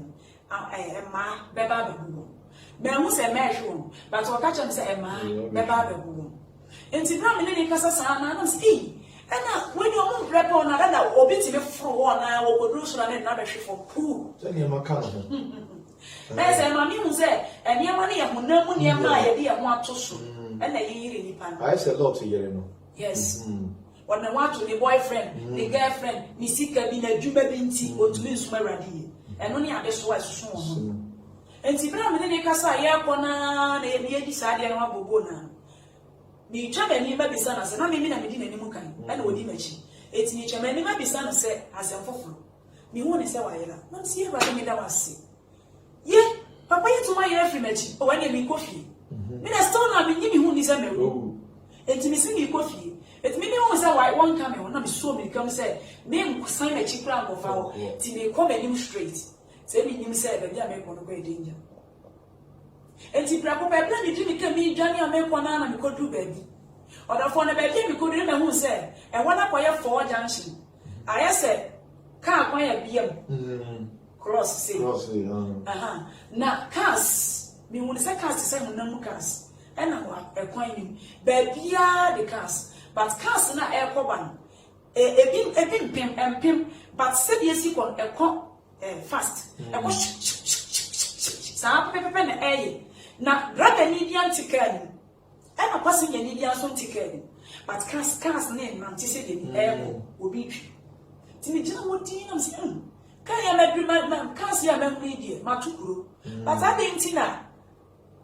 Speaker 1: ma beba bebu me hu se me hwo but o ka chem say ma beba bebu enti bra me ne kasa sa na na say ana when you move rep on na obi ti be fro wo na wo kodru so na na be hwe for poo
Speaker 2: say ne maka no
Speaker 1: na say ma mi hu say eniema ne ye honam mu niema ye de ye ho ato so na yiri nipa no
Speaker 2: I say lot yere no
Speaker 1: yes when I want to the boyfriend the girlfriend ni sika bi na djuma bi nti otumi nsuma Awurade eno ne ade so asusu wo no enti bra me ne kasa ye kona na ye di saade na mabobo na ni twa ni ma bisa na se na me na me di na nimu kan na odi machi eti ni twa ni ma bisa na se asemfoforo mi hu ne se wa yela na se ye ba me da wase ye papa ye tuma ye afi machi o wa ne mi kofi me na stone na me nyi mi hu ni se me wo enti mi si mi kofi it mean you say why one come on na so me come say me sign a cheap plan of our ti me come any straight say me nim say be dia me ko no go danger enti bra ko be plan ni mi kan mi dwane am ko na me ko do baby oda for na baby me ko do na hu say e wona ko ye for junction aye say car kwa ya biem cross say na cars me hu say cars say hu na mu cars e na wa e kwan ni baby a the cars but cars na ekoban ebim pem but said yes you kon fast eko sa pepe na na driver ni dia antikani e na kwase nya ni dia so antikani but cars na man ti say dey obi twi ti ni gina wodi na say kan ya madru ma cars ya ma kuri die matukuro but ade ntina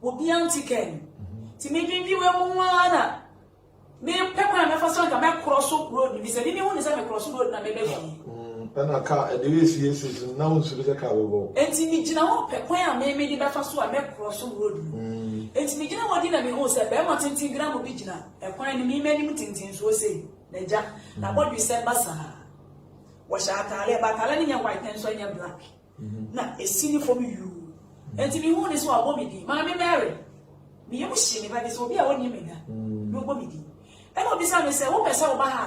Speaker 1: obi antikani ti me dwindwi we mu na me pekwa na faso ka me cross road bi se ni hu ni se me cross road na me be fi
Speaker 2: na ka e dey see na won so be ka bo
Speaker 1: enti ni gina ho pekwa ya me di be faso a me cross road enti ni gina wodi na me hu se be ma tintin gram bi gina e kwan ni me ni tintin so se na ja na body se basa wa sha atale ba atale ni nya white and so nya black na esini for me you enti mi hu ni so abo mi di ma me Mary mi yemu shi mi ba di so bi a woni me da no bo mi di e no bisa me say wo pesa wo ba ha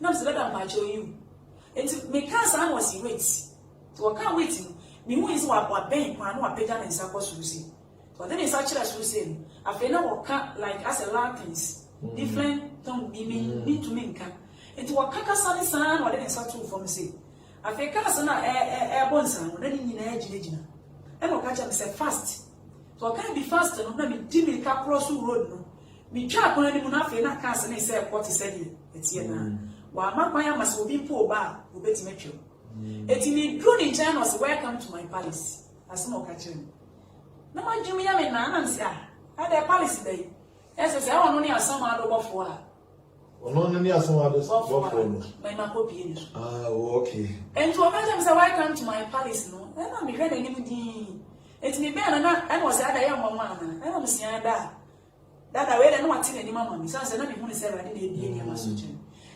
Speaker 1: na me say da ma cho you enti me kan sa no si wait to wo kan wait mi hu is wa ben kwa no apega na nsa ko so si to then nsa kira so si afi na wo ka like as a Latins different tongue be me to me nka enti wo kaka sa ni sa no de nsa to for me say afi ka sa na bon sa no na ni nyina agina e no ka cha me say fast so can be fast no na me di me ka cross road no mi twa kona ni mu na fe na cars na say 40 cedi etie na wa makwan ya masa obi mpo ba obeti metwe eti ni dro ni China was welcome to my palace as no ka chere na ma jumi ya me na na nsia a the palace dey Yes, I want only a some out of 4.
Speaker 2: Only as some others.
Speaker 1: My copy.
Speaker 2: Ah, okay.
Speaker 1: And to a time, so I come to my palace, no, and I'm heard anything. It's me, Ben, and I was at a young mamma, and I'm seeing that. That I read and not any mamma, so I said, I'm going to say I didn't be any message.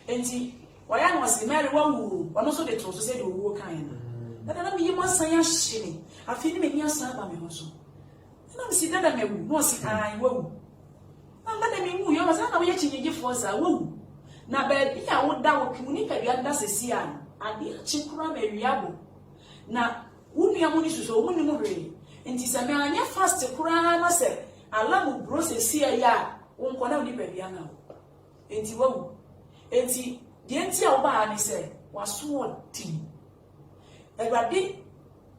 Speaker 1: And see, why I was the married one who, but also the truth said, you were kind. That I be must say, I'm shilling. I feel me near Saba, me also. And I'm seeing that I may see I will. I'm not a me, you must not know yet in your force. I will. Now, baby, I would doubt communicate the other Sian, and the chikura may be able. Now, wouldn't you want to so many more? And tis a man, your fast to cry, I said, I love bros and see a ya, won't go out the baby now. And he won't. And he, the entire barn, said, was sworn tea. A rabbit,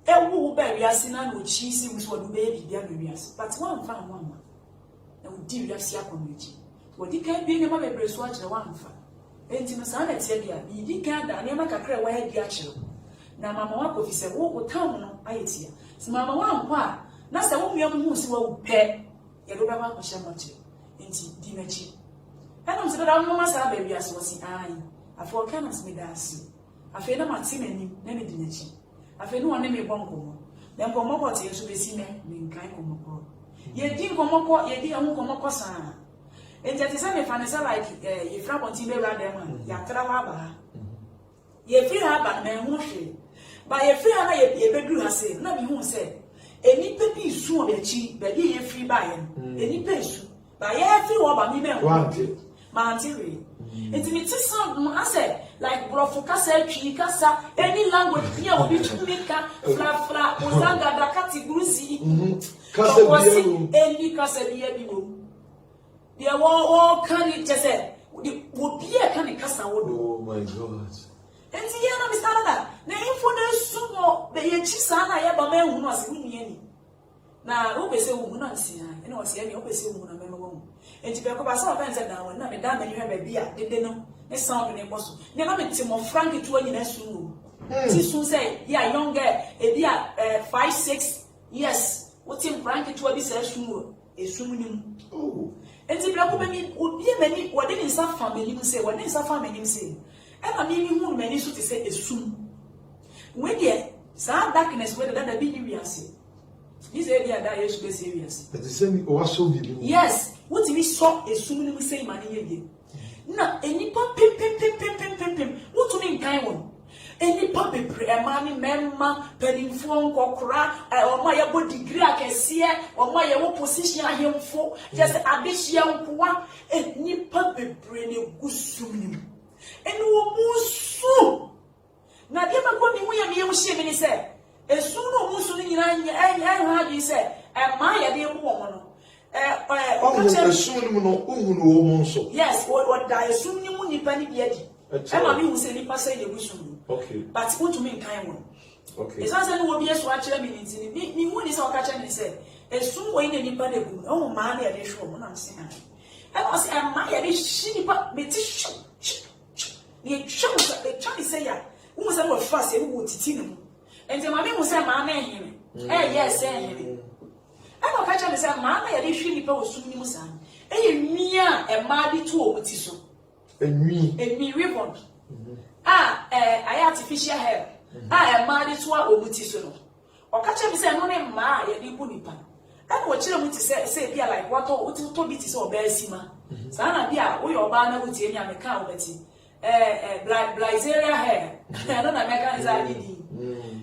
Speaker 1: a woo baby, as in an which she seems what baby, the areas, but one found one. And dear, that's your community. What you can't be a mother brace watch the one for. And in the sun at Sedia, you can't, and you make a cry where the actual. Now, Mamma Wako said, what would town I here? So, Mamma, one part, that's the woman young moose will pay. You don't have a shamuchi. And Dimachi. And I'm said, I'm not a baby as was in eye. I for cannons me dance. I feel no much in name Dinachi. I feel no one name a bongo. Then come up to you to be seen, being kind of ye didn't come up, ye didn't come up, son. And that is a fancy like a frap on Timber Radam, Yatrava. Ye feel her, but man won't she. But ye feel her, ye bedroom has said, not be who said. Any peppy soon be cheap, but ye free buying. Any pesu. But ye feel about me, man, wanted. My auntie. It's me to some, I said, like Brofocasa, Chicasa, any language here will be to make a fla, Ozanga, the category. Any Casa. There were all candy just said, would be a candy cassa.
Speaker 2: Oh my God.
Speaker 1: And the end of that. Now, if for the sumo, the Chisana, I have a man who was winning any. Now, who say woman, see, and was any obviously woman, and to be a couple of times now, and not a damn, and you have a beer, did they know? They sound in a boss. Never met him of Frankie to any room. She soon say, yeah, young girl, a dear 5, 6 years. What's in Frankie to a business room? A swimming. Oh. And the black woman would be many, what didn't suffer family say, what didn't suffer many say. And I mean, who many should say is soon. When yet, some darkness whether that be you say. This area that is be serious. But the same also be. Yes, what we saw is soon we say money again. Now, any pop pim. What to mean kind one? Any puppy pre a mammy memma, penning phone cocra, or my good degree I can see, or my own position I am for, just a dish young one, and ni puppy brain a good soon. And who soon. Now, the other one we are shaming is said, as soon as soon how you say, and my dear woman. Yes, what I assume you won't penny yet. And I mean, say the passage the wisdom. Okay. But what to mean kind one? Okay. It's not that will be a swatch minutes in me. When is our catcher and said, as soon when anybody will, oh, man, I did show one. I'm saying, I was a my shitty but the the Chinese say, who was our first who would teach him. And the mammy was a man, him. Eh, yes, him. I don't catch him as a man, I did shitty post to me, son. Eh, me, a mardy two with so. And me ribbon. I artificial hair. I am married to our omutism. Or catch him say, no name, ma, a deep unipan. And what children to say, be like what to be so bersima. Sana Bia, we are banner with any account, Betty. Blizeria hair. I don't know, mechanism.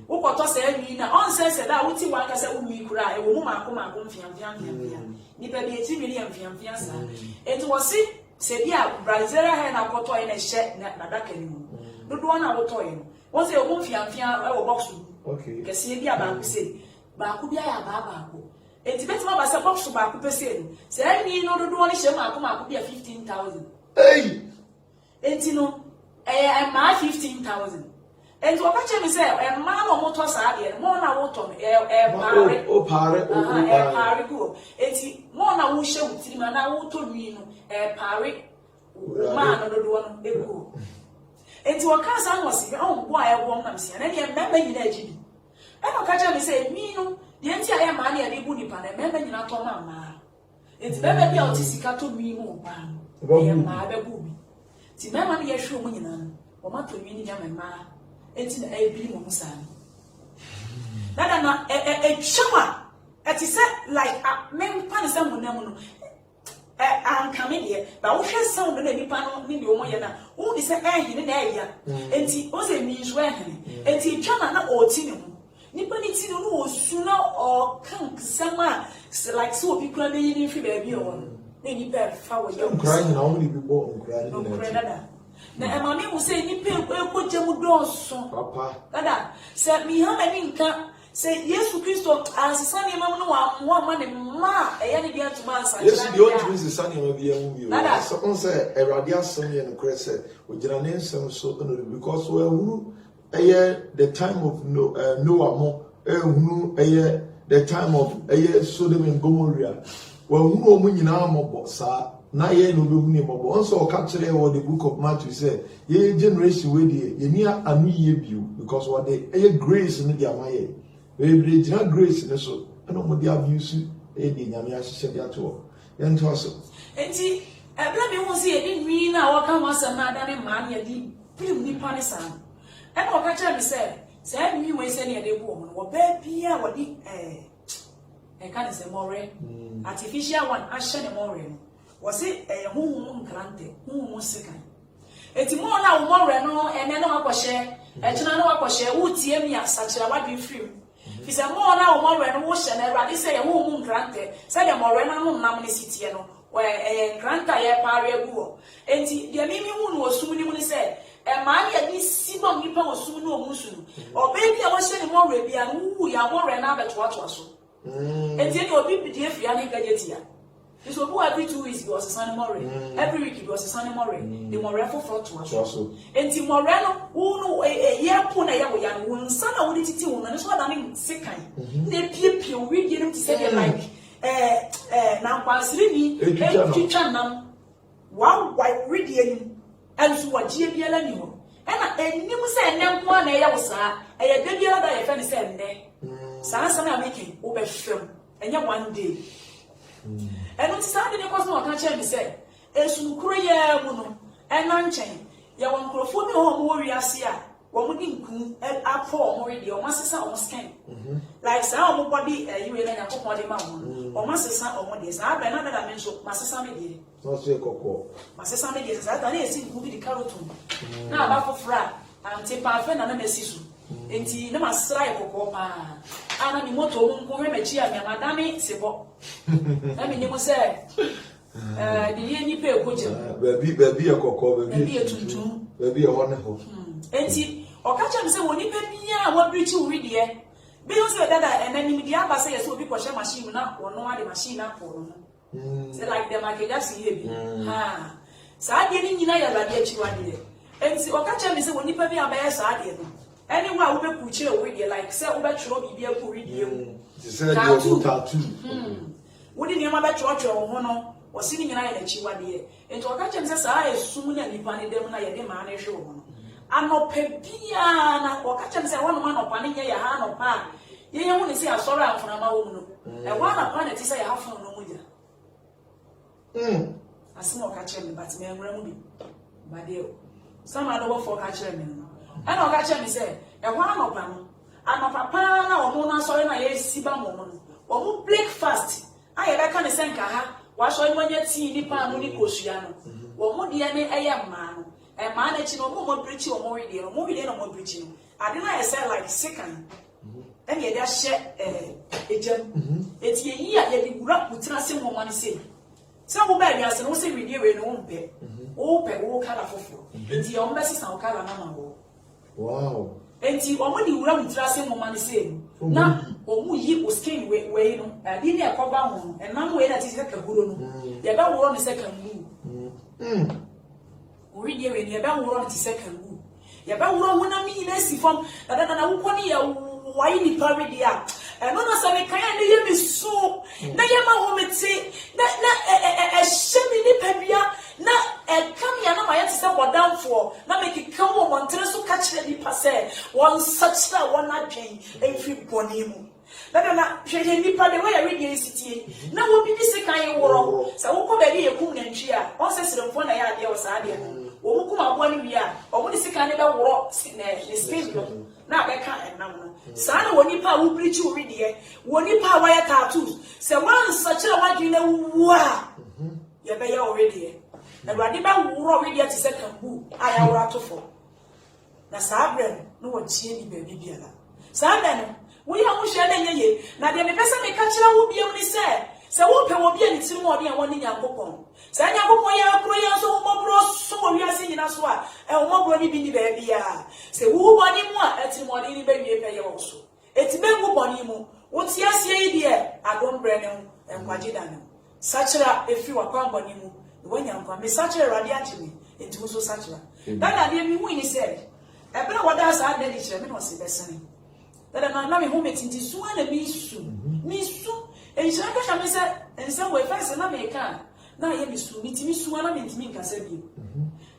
Speaker 1: Who got us a mina on sense that would see one as a woman cry, a woman come fiam. Nipper be 2 million fianza. It was it. Say, yeah, Brazera had a photo in a shed, not that anymore. Don't want our toy. Was a woman fian box. Okay. Can see a bank say, Bakubia Babaco. It's better as a box to Baku say. Say, I mean, no, don't want to share my could be a 15,000. Hey! And you know, my 15,000. And to catch him say, a man or motor side, more now what on a parry go. And more now will show with him and I will to me. A parry man or the one they go. And to a cousin was your own boy, I won't and any member in Egypt. I don't catch him say, me no, the entire money at the bunny pan, a member in a Toma. It's better be out to see Cato me more ban. My baby. See, my money, I show money none. Or my to me, and ma. It's in a beam of sun. That not a shower. At is like a man pan someone. I'm coming here, but we have sound and any panel in your moyana. Who is a man in an area? And he also means when, and he cannot or tinum. Nipani no sooner or come summer, like so people are being if you baby on. Any bad foul young
Speaker 2: crying, how many people crying?
Speaker 1: No credit. Now, mammy will say, Nipple will put your doors, Papa. Dada, said me how many income. Say yes to Christo as Sunny Mamma, one money, ma, a young girl to master.
Speaker 2: Yes, the old twins is Sunny of you. Someone said a radial Sunny and Crescent, which are named some so because well, the time of Noah more, the time of Sodom and Gomorrah. Well, who are in our mobile, sir? Na ye no be huni mobile. Also, capture all the book of Matthew said, ye generation with ye near a me view because what they grace in the Amaye. We not grace in the soul. I don't want the abuse. The Yamia said that to her. And to us. And see, I blame you. Won't see it. Didn't mean our come was a man and man. You did pretty me panisan. And what catcher me said me when say near the woman. What baby, what did I can't say more artificial one. I shed a more was it a whom granted, whom was second. It's more now more and then no share. And you know what share would see me as such a what be free. If it's a more now more and wash and I say a woman granted, said a more and I'm city, where a granta a paria go. And the enemy was soon said, and my at least Simon Nipa was soon no musu. Or maybe I was saying more baby and who you are more and other to what was so. And then your people, dear Fianna Gadgetia. This was every 2 weeks was a Sunday morning. Every week it was a Sunday morning. The Moreno for to us. And the Moreno, who know a year puna young one, son of the tune, and that's what I mean, second. They pew, we get him to say like, now, Pasrini, a teacher now, one white reading, and so what GBL anymore. And you say, no one a was a baby other, if any said, Sansa making over film, and yet one day. And on Saturday, there was no catcher, he said, as you cry, Muno, and Manchain, your uncle for me home warriors here, one wouldn't come up for already, or Master Son scan. Like some body, you will have a body mountain, or Master Son or one days. I've another dimension, Master Sammy. Not say Coco. Master Sammy is that I think will be the carroton. Now, about for frat, I'm taking my friend and a message. And he never strike Coco. And I'm moto won't go him a cheer, Madame Sebo. I mean, you say, the year pay a coach, baby a cocoa, baby a tutu, baby a wonderful. And see, or catch him say, when you pay me, what bridge you read here? Because that and then the other say, so people share machine up or no other machine up for them. Say, like the market, that's heavy. Ha. So I didn't know you're like you one day. And see, or catch him say, when you pay me a bear, so I didn't. Anyone who will put you with you, like, say, over to be able to read you. Tattoo. Wouldn't you remember church or one or sitting in a chiwa dear? And to catch him says, I assume that you find them like a man is shown. I'm not Pepiana or catch him say, one man of panning your hand or pan. You only say, I'm sorry from a woman. And one upon it is I have from no more. I small catch him, but me and Rambi. My dear, some other for catch him. And I'll catch him, say, a one of them. I'm a papa or Mona, sorry, I see Bamon. Or breakfast. I have a kind of senka. Wash all when you see the Pamuni Cosiano. Or more DNA, a young man. A managing or more preaching or more idiot, or more idiot or more preaching. I didn't say like second. And yet, that share a gem. It's a year, yet you rap with nothing more money say. Some baby has no say with you in home pay. Oh, pay, oh, color for it's your message and color. Wow. And see, or when you run with trusting woman saying, now, or you was king way, I didn't have cover on, and now way that is like a good. The about one second move. Read you in your bell one second move. Your bell one, I mean, let's see from that I will pony a whiny parody. And when I say, can I be so? Now, your mom would say, a shemmy pebia. Na come here na my say what down for na make it come on tell so catch the pass one such that one adwen every bonimu
Speaker 1: na hwehwe nipa de we ya ready city na wo bi se kan woro se wo ko ba bi yekum na ntwi a on se seremfo na ya ade wo sa ade no wo mu kuma abo ni wi a o mu de se kan ne be woro ne stage na be ka enam no sa na wo nipa wo preach wo ready wo nipa wa ya tattoos se wan such a wadwi na wu a ye be ya already Awurade ba wuro ready to say kambu aya wura tofo na sabre no wo tie ni ba bibiala sabre no wo ya wo hwe na nyeye na de me pese me ka kira wo biam ni se wo pe wo bia ni tirim ode an woni Nyankopon se Nyankopon ya kro ya so wo mobro so wo wi ase nyina so a wo mobro ni bi ni ba bia se wo boni mu a atirim ode ni ba wie pe ye wo so etibe wo boni mu wo tie ase yi de adom bre ne enkwaje da ne sachira efi wa kwa boni mu when Nyankopon me sachira Awurade agimi enti wo so sachira that na mi hu ni said ebere wada sa ade di kire me no se besene that na me hu metinti so na mi su e jira ka chame se ense we face na me kan na ye mi su mitimi su na me ntimi nka se bi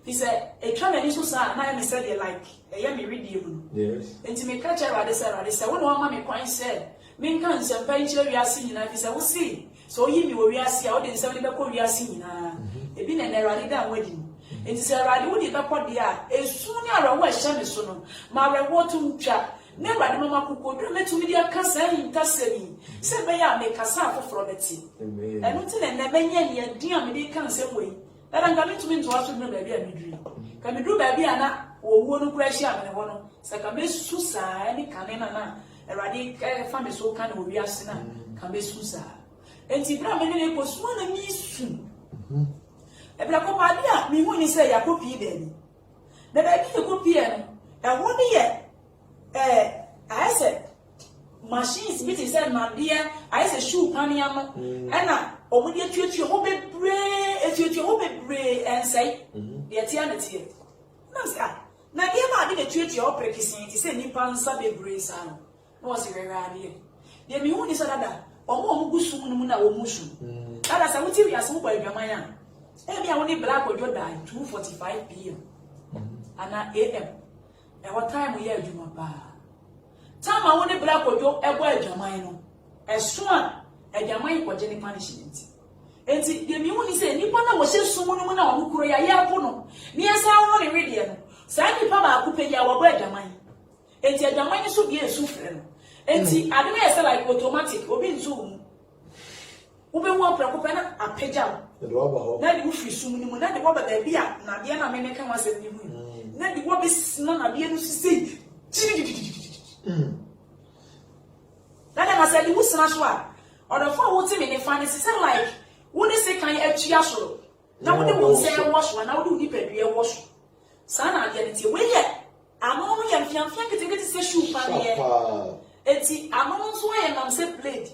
Speaker 1: he said e twa me ni so sa na me said like e ye me read you
Speaker 2: yes
Speaker 1: enti me ka kire Awurade se wo no ma me kwan se me nka nse pa nche wi ase nyina fi se wo si so yi mi wo wi ase a wo de nse le be ko wi ase nyina e bi na Awurade da wadi enti se Awurade wo di be ko de a esu ni ara wo ehye me so no ma re wo tum twa ne Awurade mama kokodo metumi di aka sai ntasemi se be ya me kasa afoforo beti enu ti ne benye ne adin a me di kan se moi era nga metumi nto aso no ba bia meduri ka meduru ba bia na owo no kura hia me ne ho no se ka be susa ni kane na Awurade fa me so kan wo wi ase na ka be susa enti bra me ne ko so na mi su ebra ko pa dia mi hu ni se ya ko pi be ni na ba bi ko pi e ho ni ye I said machines bit is said my dear I said shoe paniam ena omudi atuatu ho bebre atuatu ho bebre and say the atianity na say na dia ma de atuatu ho prekisin ti say nipa nsa bebre sa no was very rare de mi hu ni so dada omo gusum no mu na wo musu dada sa muti wi aso ba adwaman a e bia wo ni black ojo die 2:45 p.m. ana am e what time we adwuma ba time a wo ni black ojo ebo adwaman no esu a adwaman ko je ni punishment enti de mi hu ni say nipa na wo hye sum no mu na wo kuro ya ya po no ni esa wo ni ready no sa nipa ba ku pe ya wo bo adwaman enti adwaman so bi esu fre no enti ade me say like automatic obi nso mu ube wo prakope na apagya na de wo firi sum ni mu na de wo ba bi a na de na me me kan wa se ni mu na de wo be na de no sisi Dada na say the wusna so a odofo wo ti me ne fa ne say like wo ne se kan atua so na wo de wo se wash na wo de ni pedue wash sa na ade ne ti we ye ano no ye mfiamfia ketekete se shoe pa ne ye eti ano no so ye nam se blade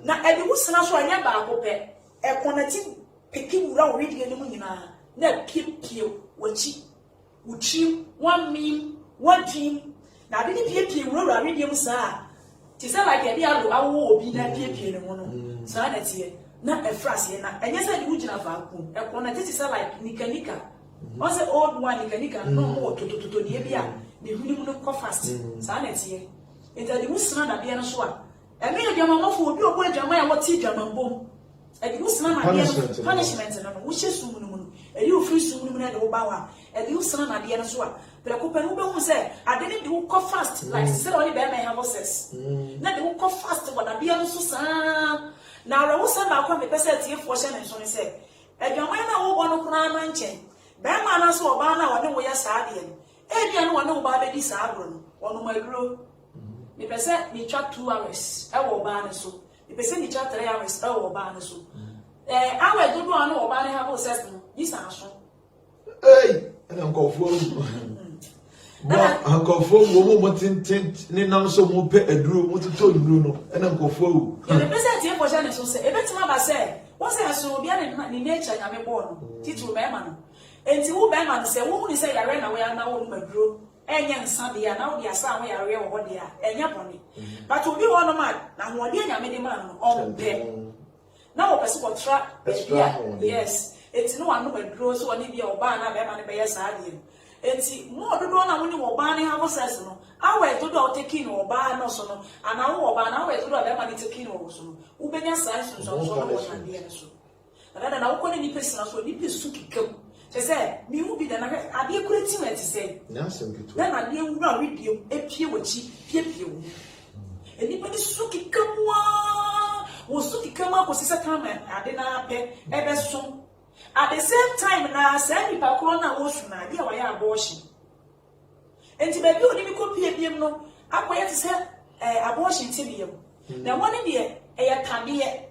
Speaker 1: na e de wusna so anya ba ko pe e konati peki wura wo ready ne mu nyina na pie wachi uchi one meme one dream na bi ni pie wura ready mu sa ti say like e dia lo awo obi na pie ne mu no sa na tie na e frase na enye say di ugina fa ku e konati ti say like nika o say old one nika no mo to die bia ne huni mu no ko fast sa na tie enta di musna na bia no so a e me ya mama fo obi obo adwama ya woti dwama mbom e di musna na bia punishment no wo hye sum no mu no e di ofri sum no mu na de wo ba wa e di musna na bia no so a pero ko penu be hu say ade ni di wo ko fast like say only be may have sex na di wo ko fast wa na bia no so sa na ra wo sa ba kwa me pese tie fo hye ne so ne say adwama na wo bo no kuna na nche be ma na so oba na wo ne wo ya sa ade no e bia no wo ne wo ba be di sa abro no wo no magro me pese ni twa 2 hours e wo ba ne so me pese ni twa 3 hours e wo ba ne so awe dodo anu wo ba ne have sex no yi sa so
Speaker 2: ana nkofo nkofo wo mo tintin ni nam so mo pe aduro mo to aduro no ana nkofo wu
Speaker 1: me pese tie fo jane so se e betima ba se wo se aso bia ni nature nyame bo no titu be ma no enti wo be ma no se wo hu ni se yare na we ana wo no aduro enye nsa de ya na wo dia sa wo yare wo de ya enye bone but obi wo no ma na ho de nyame de ma no on pe na wo pese ko tra yes enti no anu aduro so oni bia oba na be ma ne be ya sa de enti mo dodo na woni wo ba ne have sex no awe dodo taking wo ba no so no ana wo ba na awe dodo be ma ni taking wo so no wo benya science so no wo na de ne so na wo ko ni person so ni person kikam say me who be the na ade kurati we ti say
Speaker 2: na asem kitu
Speaker 1: na de wura we biem epie wachi pie wo enipa ni suki kamwa wo suki kamwa ko sisa time ade na pe ebe so at the same time na say nipa ko na wo su na de wa ya abortion enti be bi oni mi ko pie biem no akoye ti say abortion ti biem na woni de ya tade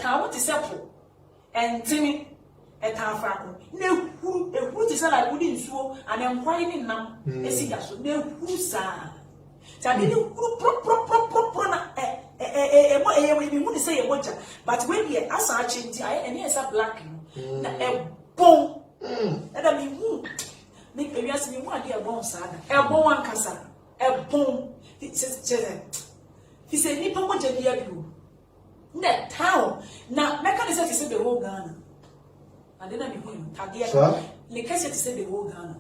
Speaker 1: ta wo ti say po entimi etafa ko na ehuru ti say like wudi nsuo anemkwai ni nam esiga so na ehuru sa tadi ni pro na we want to say emoja but when you asa change any esa black na bon that mean me we ask me what dey bon sa da bon ankasa bon he say ni pa moja dia bi na town na mechanism say the whole Ghana and then me who tadi le kase say the whole Ghana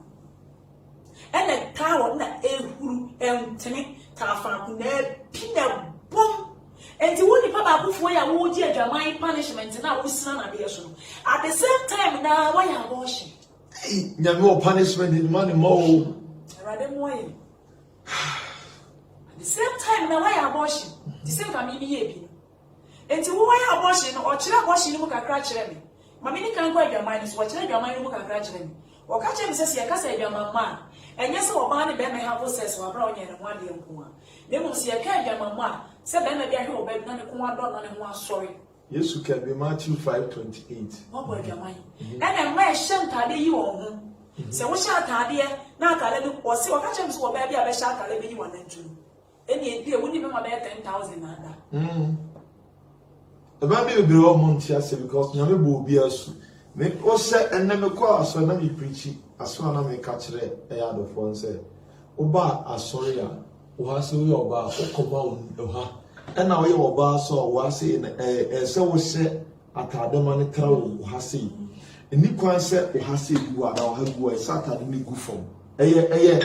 Speaker 1: and the tower na ehuru entene tafa ku na pina bom enti woni pa ba bufo ya wo ji adwaman punishment na wo sina na de so at the same time na why abortion
Speaker 2: nyame wo punishment in man mo
Speaker 1: rade mo yi at the same time na why abortion the same time me ye bi enti wo why abortion no o kire abortion ni mu kakra kire me mami ni kan kwa adwaman so o kire adwaman ni mu kakra kire me o ka kire me se ya kasa adwaman ma enye se oba ne be me have sex wa bra onye ne ho ade nko a ne mo se ya ka adwaman ma se be na bia hwe oba na ne ko ado na ne ho asori
Speaker 2: Yesu can be Matthew 5:28
Speaker 1: mo bo adwaman ene ma e shantade yi wo ho se wo shantade na akale ne o se o ka kire me se oba bia be shantade be yi wa na ntu eni e bi e woni me ma be 10,000 na ada
Speaker 2: eba me obi o mo ntia se because nyame bo obi asu me o se enne me kwa aso na me preach aso na me ka kire e ya do fo nse oba asori a wo ha se wo oba okoba o ha ena wo ye oba so wo ase se wo se atade ma ne tra wo ha se eni kwan se wo ha se gu a na wo ha gu a se atade ne gu fom eye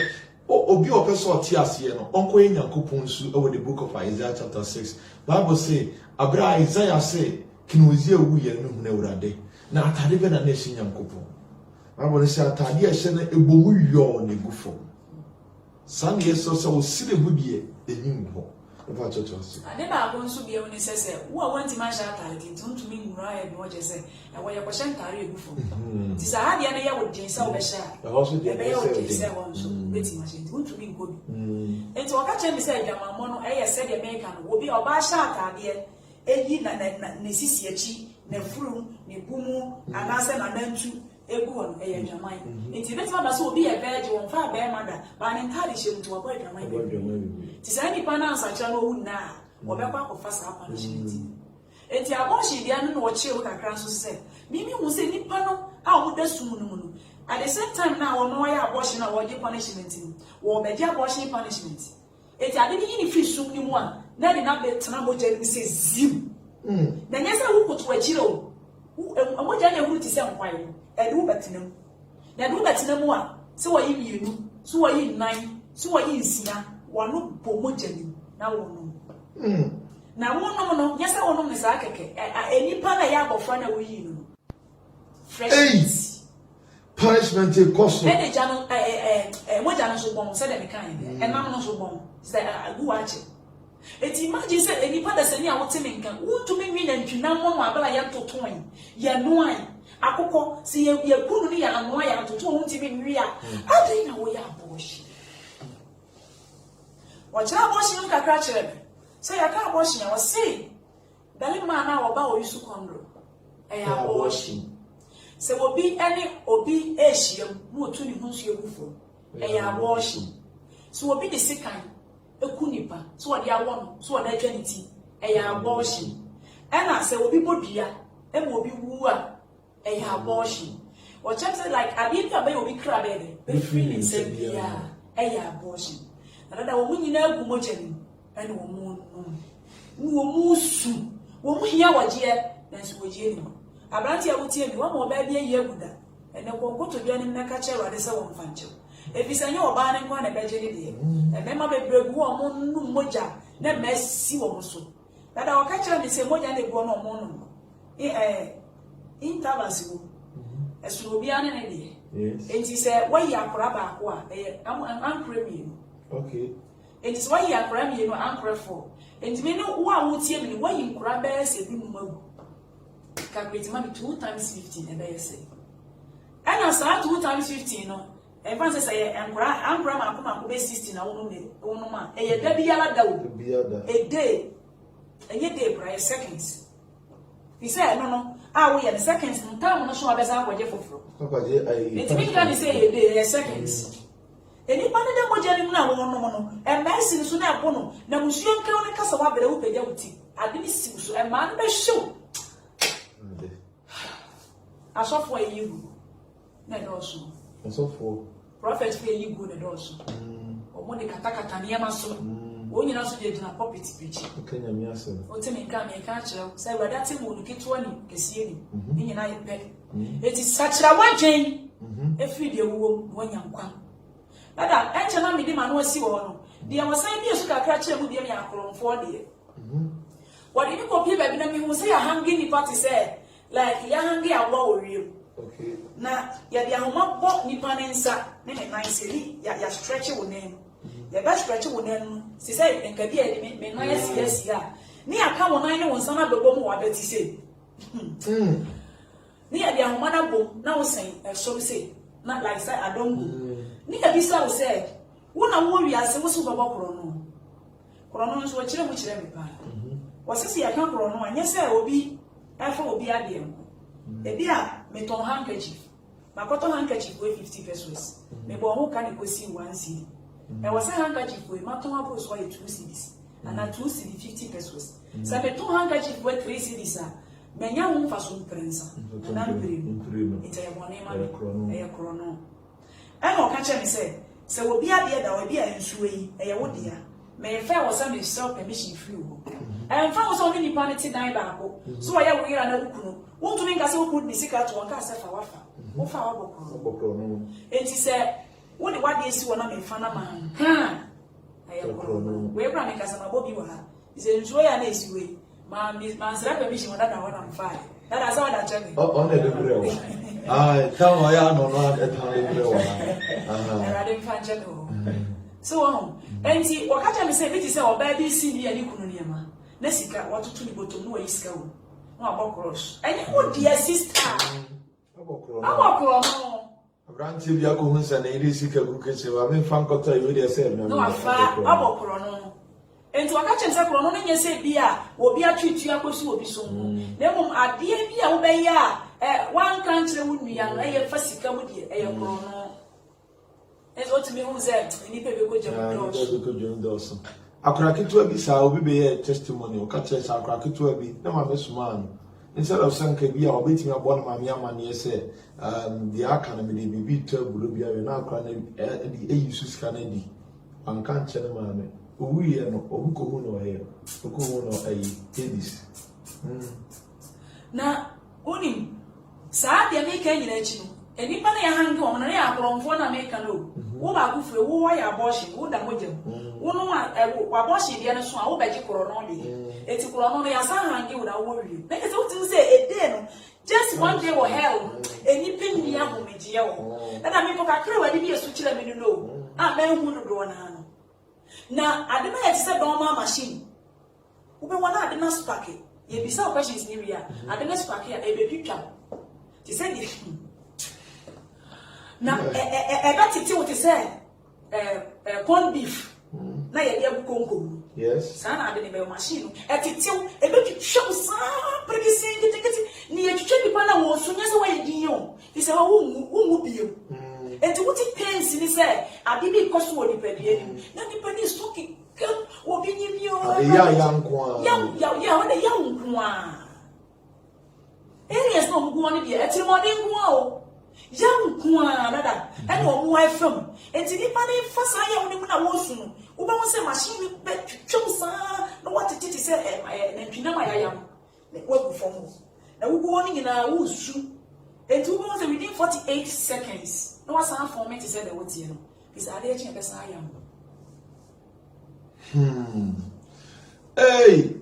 Speaker 2: obi o pese o ti ase no onko ye Nyankopon su e wo the book of Isaiah chapter 6 Bible say abra Isaiah say kinozia wu ye no na urade na atade be na na shi Nyankopon Bible say atade a she na ebowu yo na gu fom san yeso so sire budie enyim ho eba chochosi
Speaker 1: ade ba ko nso bia woni sese wo wanti ma sha atade tintu mi ngura ya bi wo je se e wo ye ko sha ntare egu fom ti sa ha dia na ya wo din sa wo be sha
Speaker 2: e ho so
Speaker 1: dia be ya wo din sa wo nso beti ma sha tintu mi ngobi enti wo ka che mi se adwamammo no e ye se de me ka no wo bi oba sha atade eyi na sisi achi na furu ne bumu anase na nantu egu won e ye adwaman enti beti ma so obi ye beje won fa be ma da ba ne ntade she mtu wo bo adwaman ti sa ni pa na ansacha no wu na wo be kwa ko fa sa pa no shiti enti abortion dia no wo che wo kakra so se mimi hu se ni pa no a wo da sum no mu no at the same time na wo no ya abortion na wo je punishment ni wo be je abortion punishment enti ade ni fi sum ni mu a na de na be tena mo je ni se zim na nyesa wo koto akire o mo je na hu ti se nkwan e de wo betenam na de wo betenam a se wo yi mienu se wo yi nnan se wo yi nsia wanu pomojani na wono na wono no nyesa wono ne sa keke enipa na ya bofra na woyi no fresh
Speaker 2: punishment e koso
Speaker 1: e de jano mojano so bom se de me kan e nam no so bom se agu ache eti imagine se enipa da se ni a wote me nkan wotu me nwi na ntwina mo no abala ya toton ya noan akoko se ye kunu ni ya anoa ya toton wonti me nwi a adai na wo ya aboshi wachira abortion kakra kire me say ya ka abortion ya wasi dalima na oba o yusu kondro e abortion se obi ene obi ehiem mu otu ni hunsu egufo e abortion so obi de sekan ekunipa so odi awo no so oda twanity e abortion ena se obi bodua e mo obi wu a e abortion o check say like abi ka be obi kra be free ni se bia e abortion ada wo nyina agu mojani ene wo mu su wo mu hia waje na so waje ni abranti a wotie mi wo mo ba bia yi aguda ene ko koto bia ni na ka che wade se wo mfanche If you say you're banning one a bedjelly, and then my baby woman, no moja, then mess also. That I'll catch up and say, what they go on mono. Intervals, as to be an idea. And he said, why you are crab, I'm premium.
Speaker 2: Okay.
Speaker 1: It is why you are cramming, you know, anchor for. And you know what would see me why you crab bears a room. Calculate money 2 times 15, and they say. And I saw 2 times 15, no. And once I say, I'm grandma, come up 16, I won't know. A day, a day, and yet day, prior seconds. He said, no, I will in seconds, and time not sure as I would for. It's me can say a day, a seconds. Anybody that was getting now, and Messi soon have one. Now, Monsieur County Casawa, the open duty. I didn't see so a man by show. I saw for you, not also.
Speaker 2: And so for
Speaker 1: Prophet for you good and also. Or when the Katakata Niamaso, when you also did in a puppet speech.
Speaker 2: okay, yes, sir.
Speaker 1: Or Timmy come and catch you, say, well, that's him will get 20, Cassini, in United Pet. It is such a one chain, a video when young come. That I can't make him and was see one. The I was saying, yes, you can catch him with the Yakron for the. What did you copy by me who say a hanging party said, like Yangi a warrior.
Speaker 2: Okay.
Speaker 1: Now, ya the Ahoma bought Nipan inside, name it nicely, ya stretch your name. The best stretch your name, she said, and can be a may yes, ya. Near come on, I know some of the bomb what Betty said. Near the Ahomana bomb, now saying, so say, not like say, I don't go. Near this house said, one a warrior, I was super chrono. Chronos were children which let me buy. Was this I can't chrono, and yes, I will be, I will be a dear. A dear, me ton handkerchief. My cotton handkerchief weigh 50 pesos. Me bo who can go see 1 cedi. I was a handkerchief with my ton post for 2 cedis. And a 2 cedi 50 pesos. So me ton handkerchief with 3 cedis. Me nya won fa so prensa. Na brem. It's a one name a chrono. I no catch me say we be a dear that we be a nsuwe yi. E wo dia. Me fa was some self permission free wo. And fa was only ni panity dan ba ko. So I we ra na kunu. Won't to make us who put the secret to one cast for wafa. Who found it said, what the is one of a fan man? I am grown. Where Brammy Casama Bobby were. Is enjoy an easy way. Man's permission that I want on fire. That is all that journey.
Speaker 2: On the grill. I tell my aunt on at home.
Speaker 1: I didn't find general. So on. And see, what can I say? It is our baby see and you couldn't hear ma. Nessica, what to the bottom, no is go. And you dear sister.
Speaker 2: Granted, you are going to say, "It is a good case." I mean, Fancotta, you would say, "No, I'm far about Crono." And to a catch and Sacron, and you say, "Beer, will be a treat you are going to be soon." Then, a dear beer, obey ya. One country would be a fascica with you, a Crono. It's what to me who said, "Any paper could join Dawson." I crack it to a bisa will be a testimony or catch us. I crack it to a bit. No, my best man. Instead of saying, "Be our beating a born my yaman," yes, the academy, the beat Bolivia, and now can the AUS Canady. And can't tell a man. We are no Obuko here. Obuko a ladies. Now, only Sadia make any legend. Anybody hang on a from one American law. Who are good for who are abortion, who are with them. One abortion, the other one, who bet you coronally. It's a coronally as I hang you without worry. That is what you say, a day. Just one day or hell, and you pin me up with jail. And I mean, for a crew, I didn't be a switch let me know. I may want to go on. Now, I didn't accept on my machine. Who be one I did not spark it. You be some questions in here. I didn't spark here, a baby picture. She said, now, I got it what he said. Corned beef. Now, you're going. Yes. Son, I didn't have a machine. At it, a bit show some pretty saying it near to check the panel was soon as away. He said, "Oh, who will be you?" And to what it pains in his head, I didn't cost what he paid. Now the penny is talking. Or be you, young one. Areas no go on here. It's more than wow. Young one, and no more from. And to the money for Saya when I was soon. Uba was a machine bet to choose. No, what it is, and you know I am. Work for more. Now we go on in our woods. And 2 months within 48 seconds. No, what's our format is said, what you know.
Speaker 1: Is ade che pesa ayam.
Speaker 2: Hey.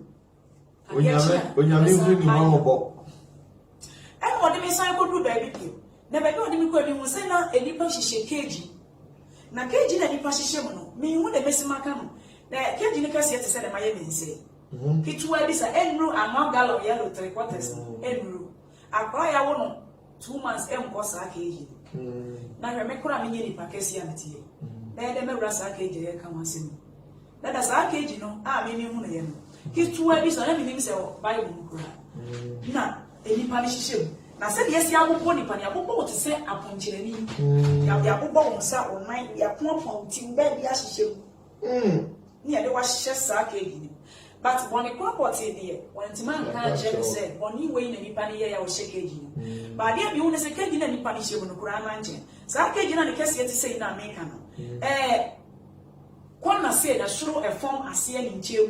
Speaker 2: Onyame huri ni hobo.
Speaker 1: And what the messiah could do baby. Never do any could be say na enipa hihye keji. Na keji na nipa hihye mu no. Me hu de mesima ka no. Na keji ni kase yete say na maye mense. Kitua bi sa enru among gallon yellow 3/4 enru. Akwa ya wo no 2 months enko sa keji. Na hwe me kura me nye nipa kase ya metie. Na de me wura sa keji ye ka wasim. Na da sa keji no a me ni hu na ye no. Kitua bi sa na me ni se Bible kura. Na enipa ni hihye mu. Na se de esi agogo nipa ni agogo wo te se aponkyerani. Ya agogo wo nsa online ya pon timba bi a hihye mu. Ni ya de wa hihye sa keji ni. But when the crop there, when the man can't say, when you wait any panier or shake aging. But there be one is a cage in any punish you on the Quran mansion. So I can't get a case yet to say in America. Quana said, I show a form as seen in chill.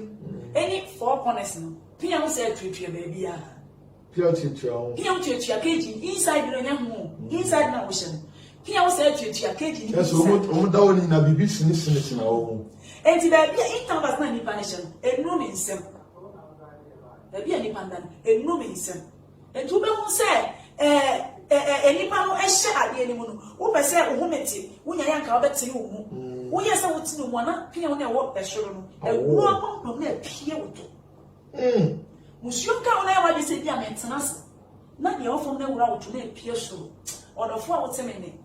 Speaker 1: Any 4 corners, Piano said to your baby. Piano to your cage inside the young inside the ocean. Piano said to your cage.
Speaker 2: Yes, down in a business in our home.
Speaker 1: And the income was not any punishment, a no means sem. There be any pandan, a no means sem. And to be say, any panel, a share at the animal, who per se, woman, when I am covered to you. Oh, yes, I would see one, piano walk the showroom, a woman from there, Pierre. Monsieur Carolina, I said, young maintenance. Not the offer no route to make Pierre show, or the 4 minutes.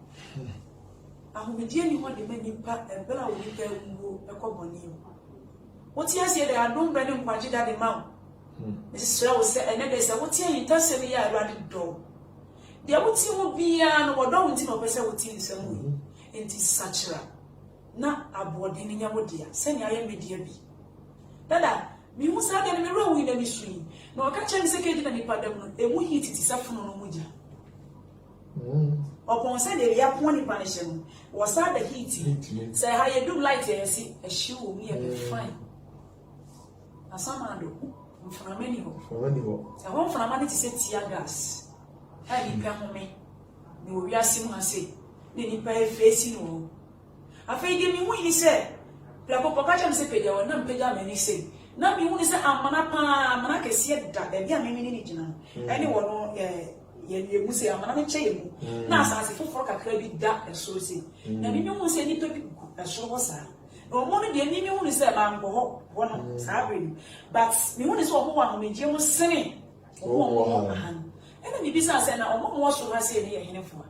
Speaker 1: I will be dealing with the many part and Bella will get a company. What years here they are don't bring him quite that amount. Mrs. Slow said, and then they said, what year you tell me I ran the door. There would seem to be an or don't think of a in some way. It is such a not a boarding in your dear, send I am dear be. Dada, we must have a mirror with a mystery. No, I can't change the second any part of a woo heat it is a phone on Muja. Upon said the year 20 punishment was that the heat. Say how you do like to see a shoe me a bit fine. As some do from many home. A home from a money to say tear gas. I didn't come me. No, we are seeing her say, then he pay facing all. I feel give me when he said, Placopacam say, or not pay them any say. Now you want to say, I'm manaka said that there be a mini anyone. You say, I'm not a chain. Now, as if for a credit dark and so say. Now, you won't say anything as so was I. No more than the enemy who is a man go one saving. But me want is one who Jim was saying. And then the business and I almost was saying here for.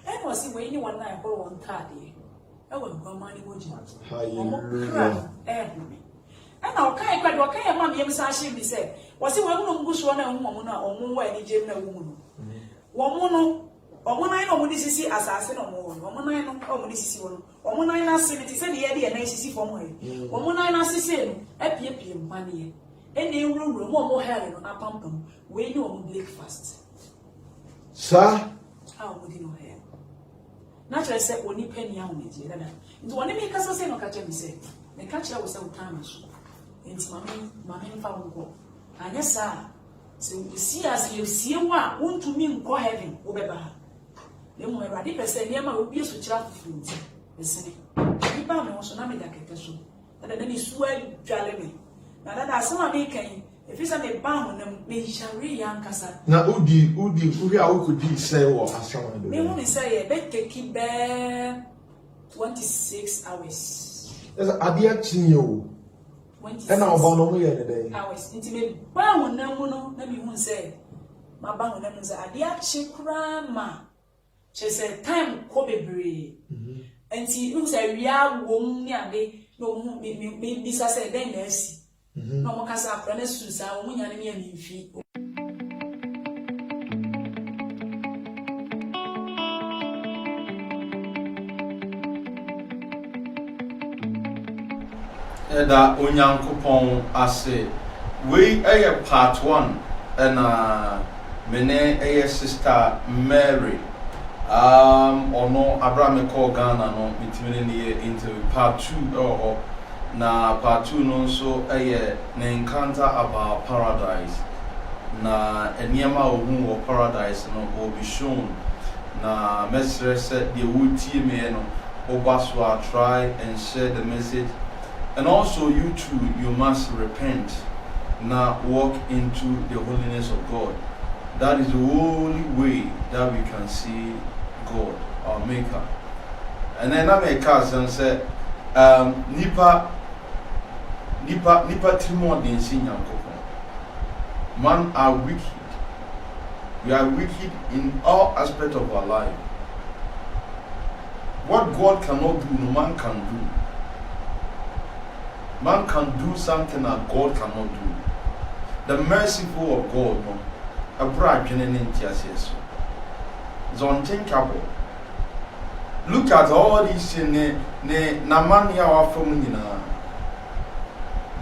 Speaker 1: And was when you one night for 1 30. I will go money would you. And I'll carry quite what kind of mammy Sashi said. Was it one who goes one and woman or more any gym woman? Woman, I know what this is assassin or more. Woman, I know this is one. Woman, I know it is any idea and ICC for me. Woman, I know sin, a PM money. And they room more hair a pump when you on breakfast.
Speaker 2: Sir,
Speaker 1: how would you know hair? Naturally, said only penny on it. It's one make us say no catch me say. The catcher was some time. It's mammy found go. And yes, sir. So you see as you see one won't to mean go heaven over. The more ready person near my will be a switch up food. Listen, keep on also not make a question. And then he swear jolly. Now that I saw making if it's a bound and may shall re young cassa. Now, Udi, who could be say what has someone. They only say a bed to keep there 26 hours. There's a dear chinio. And now, Bono, I was intimate bound, no, let me won't say. My bound was a dear chikrama. She said, time Kobe Bray. And she looks a real woman, no, maybe said, then there's no more casa, promise to say, woman, and me and feet.
Speaker 3: That Onyankopon ase we part 1 and mene sister Mary ono Abraham call Ghana no mitimene into part 2 or na part 2 no so na encounter about paradise na eniema ohu of paradise no will be shown na mesre said the wutie me no Obaswa, try and share the message. And also you too, you must repent. Now walk into the holiness of God. That is the only way that we can see God, our Maker. And then I make us and say, Nipa Timo Dinsi Nyankopon. Man are wicked. We are wicked in all aspects of our life. What God cannot do, no man can do. Man can do something that God cannot do. The merciful of God, no, a bride it's unthinkable. Look at all these Namania wa from Nina.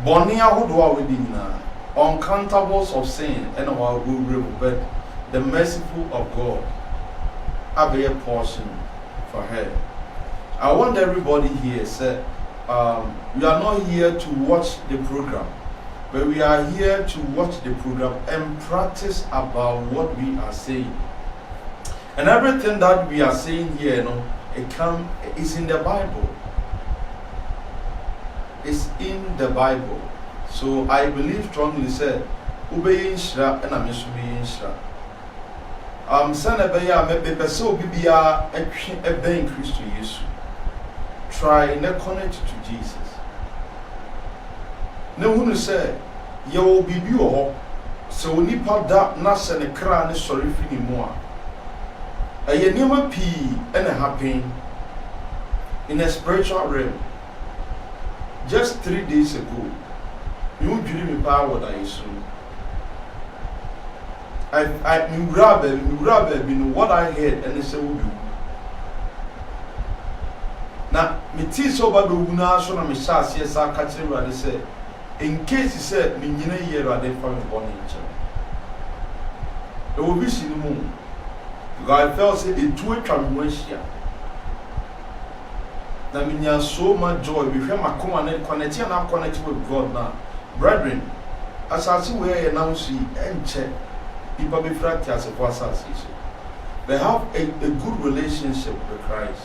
Speaker 3: Bonia who do within uncountables of sin and our will, but the merciful of God have a portion for her. I want everybody here say, we are not here to watch the program, but we are here to watch the program and practice about what we are saying. And everything that we are saying here, it's in the Bible. It's in the Bible. So I believe strongly said, Ubeyin Shra and Amishubeyin Shra. Sanabaya maybe so bibia in Christ Jesus. Try and connect to Jesus. No one say, you will be you, so nipa da nasa ne kra ne sorry fini mo a ye niema pii and happen in a spiritual realm. Just 3 days ago, you dream about what I assume. I been what I heard and they say will do. Now, me teach over the Una so na me shas yes I catch you and say in case he said me nyina year I dey from born in church. It will be seen moon. Because I felt say the two transmission. That means so much joy. We feel my command connect and I'm connected with God now. Brethren, as I see where you now see and check, people be fractured as a process. They have a good relationship with Christ.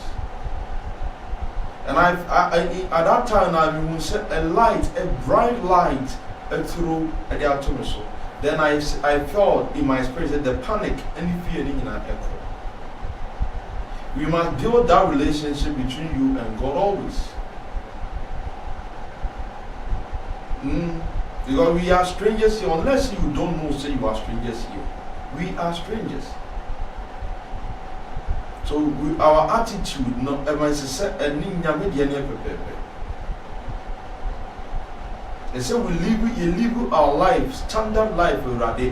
Speaker 3: And I at that time I will say a light, a bright light through the atmosphere. Then I felt in my spirit that the panic and fear in our echo. We must build that relationship between you and God always. Because we are strangers here. Unless you don't know, say you are strangers here. We are strangers. So our attitude, no, they say we live our life, standard life, where they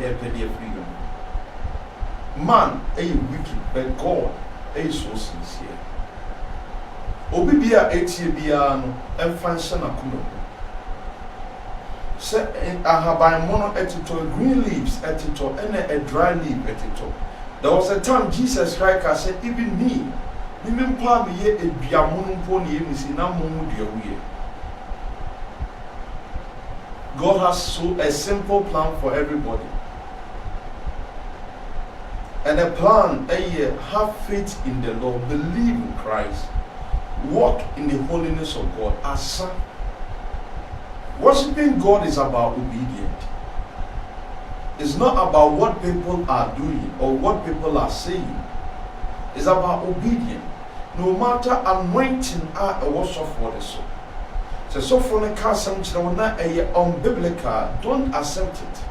Speaker 3: freedom. Man, wicked, but God is so sincere. Obibia etibiano and function akuno. Say I have by mono etito, green leaves etito, and a dry leaf etito. There was a time Jesus Christ said, even me, God has a simple plan for everybody. And a plan, have faith in the Lord, believe in Christ, walk in the holiness of God. As worshiping God is about obedience. It's not about what people are doing or what people are saying. It's about obedience. No matter anointing a worship for the soul. So for the custom unbiblical, don't accept it.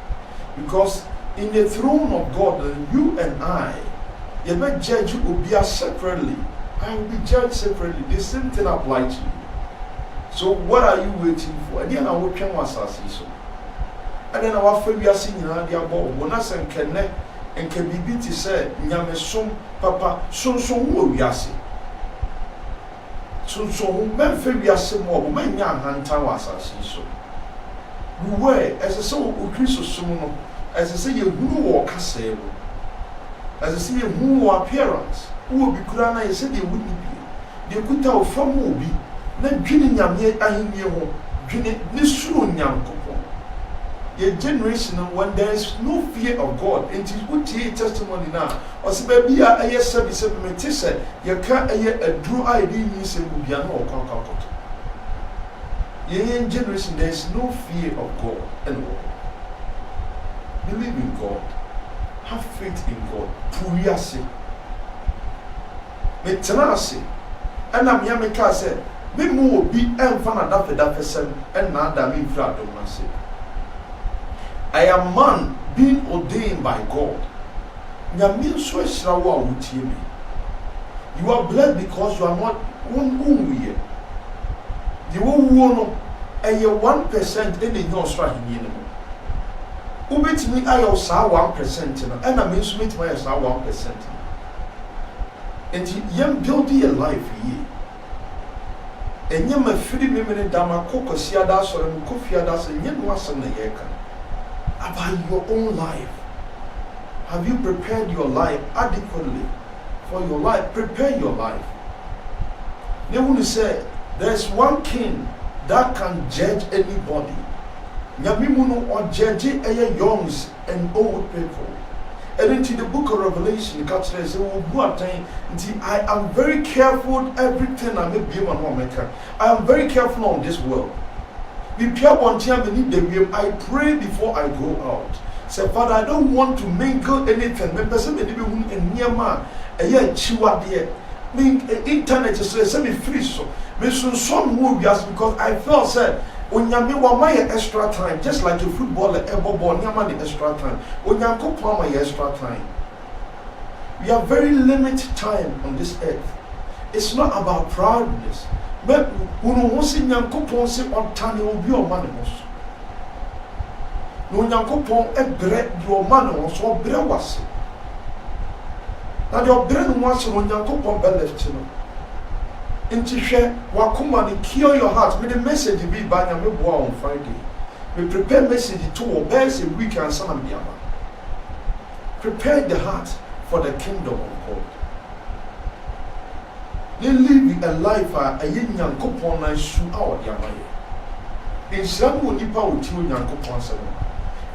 Speaker 3: Because in the throne of God, you and I, you may judge Ubia separately. I will be judged separately. The same thing applies to you. So what are you waiting for? And then I will try to and then our failure singing the above. When I say connect and can be to say, Yameson, Papa, so we are saying. So, men failure say more, men young hunter was as so. We were, as I saw, we Christ so as I say, you walk a sable. As I say, who appearance, who will be Kurana, I said they wouldn't be. They could tell from Mobi, then drinking Yamie, I hear home, drinking this soon young couple. your generation when there is no fear of God, and it would take testimony now. Or say, baby, I service of Metissa, you can't a true idea, you say, will be no conquer. Your generation, there is no fear of God anymore. Believe in God, have faith in God, Puyasi, Metanasi, and I'm Yamika said, me more be and fan at that person, and now that me flat on myself. I am man being ordained by God. You are blessed because you are not one year. You won't know a 1% in your striking. Ubit me, I also 1%, and I mean, Smith, my 1%. And young building a life here. And you may free me in Dama Coco Siadas or Kofiadas and yet was on the Yaka. About your own life. Have you prepared your life adequately for your life? Prepare your life. They want to say there's one king that can judge anybody. Nyamimuno or judge young and old people. And into the book of Revelation, I am very careful everything I may be on. I am very careful on this world. I pray before I go out. Say, Father, I don't want to mingle anything. Me person me be in near man. Chiwa there. Me internet is say me free so. Me some move just because I felt said when you want my extra time, just like a footballer ever born, you the extra time. When you go my extra time. We have very limited time on this earth. It's not about proudness. But when you see Yankopon say on tani will be your man. No Yankopon a bread your man or so bread was. Now your brain was when Yankopon left you. Into share Wakuma and cure your heart. May the message be by Yamebo on Friday. We prepare message to obey a week and son of Yama. Prepare the heart for the kingdom of God. They live a life a young coupon and shoot out Yamay. In some will nip out to young coupon.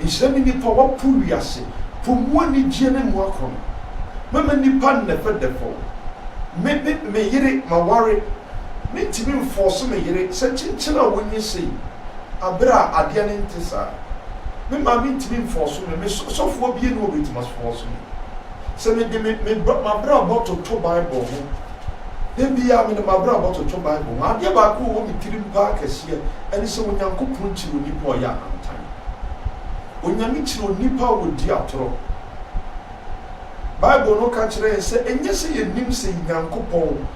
Speaker 3: In some nip out Puriasi, Pumwani Jenny Wakon. Women nipan never defo. Me yere ma worry. Me timi force me yere. Say chinchina when you say Abra Adian Tisa. Me ma me timi force me so for being no bit must force me. Say me my bra bought to Bible. Then be a minute my bra bought to Bible. I give back who will be killing parkers here. And so when you go punch you nipo ya time. When you meet you nipa with diatro. Bible no catch and say, and yes, you nim say Yankopon,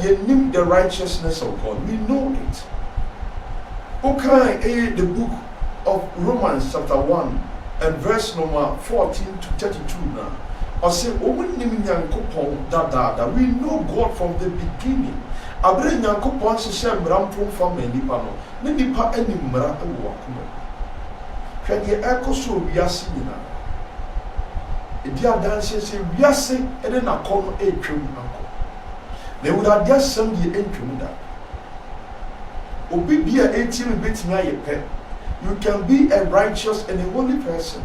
Speaker 3: you nim the righteousness of God. We know it. Okay, the book of Romans chapter 1 and verse number 14 to 32 now. I say, oh, we nim Yankopon da. We know God from the beginning. I bring Yankopon to share Brampon from a Nipano. Nipa any mra and walk. Can you echo so we are seeing now? Dear dancers say, we are saying, and then I call a trim uncle. They would have just sent the entry that. Obi be a 18 bit near your pet. You can be a righteous and a holy person.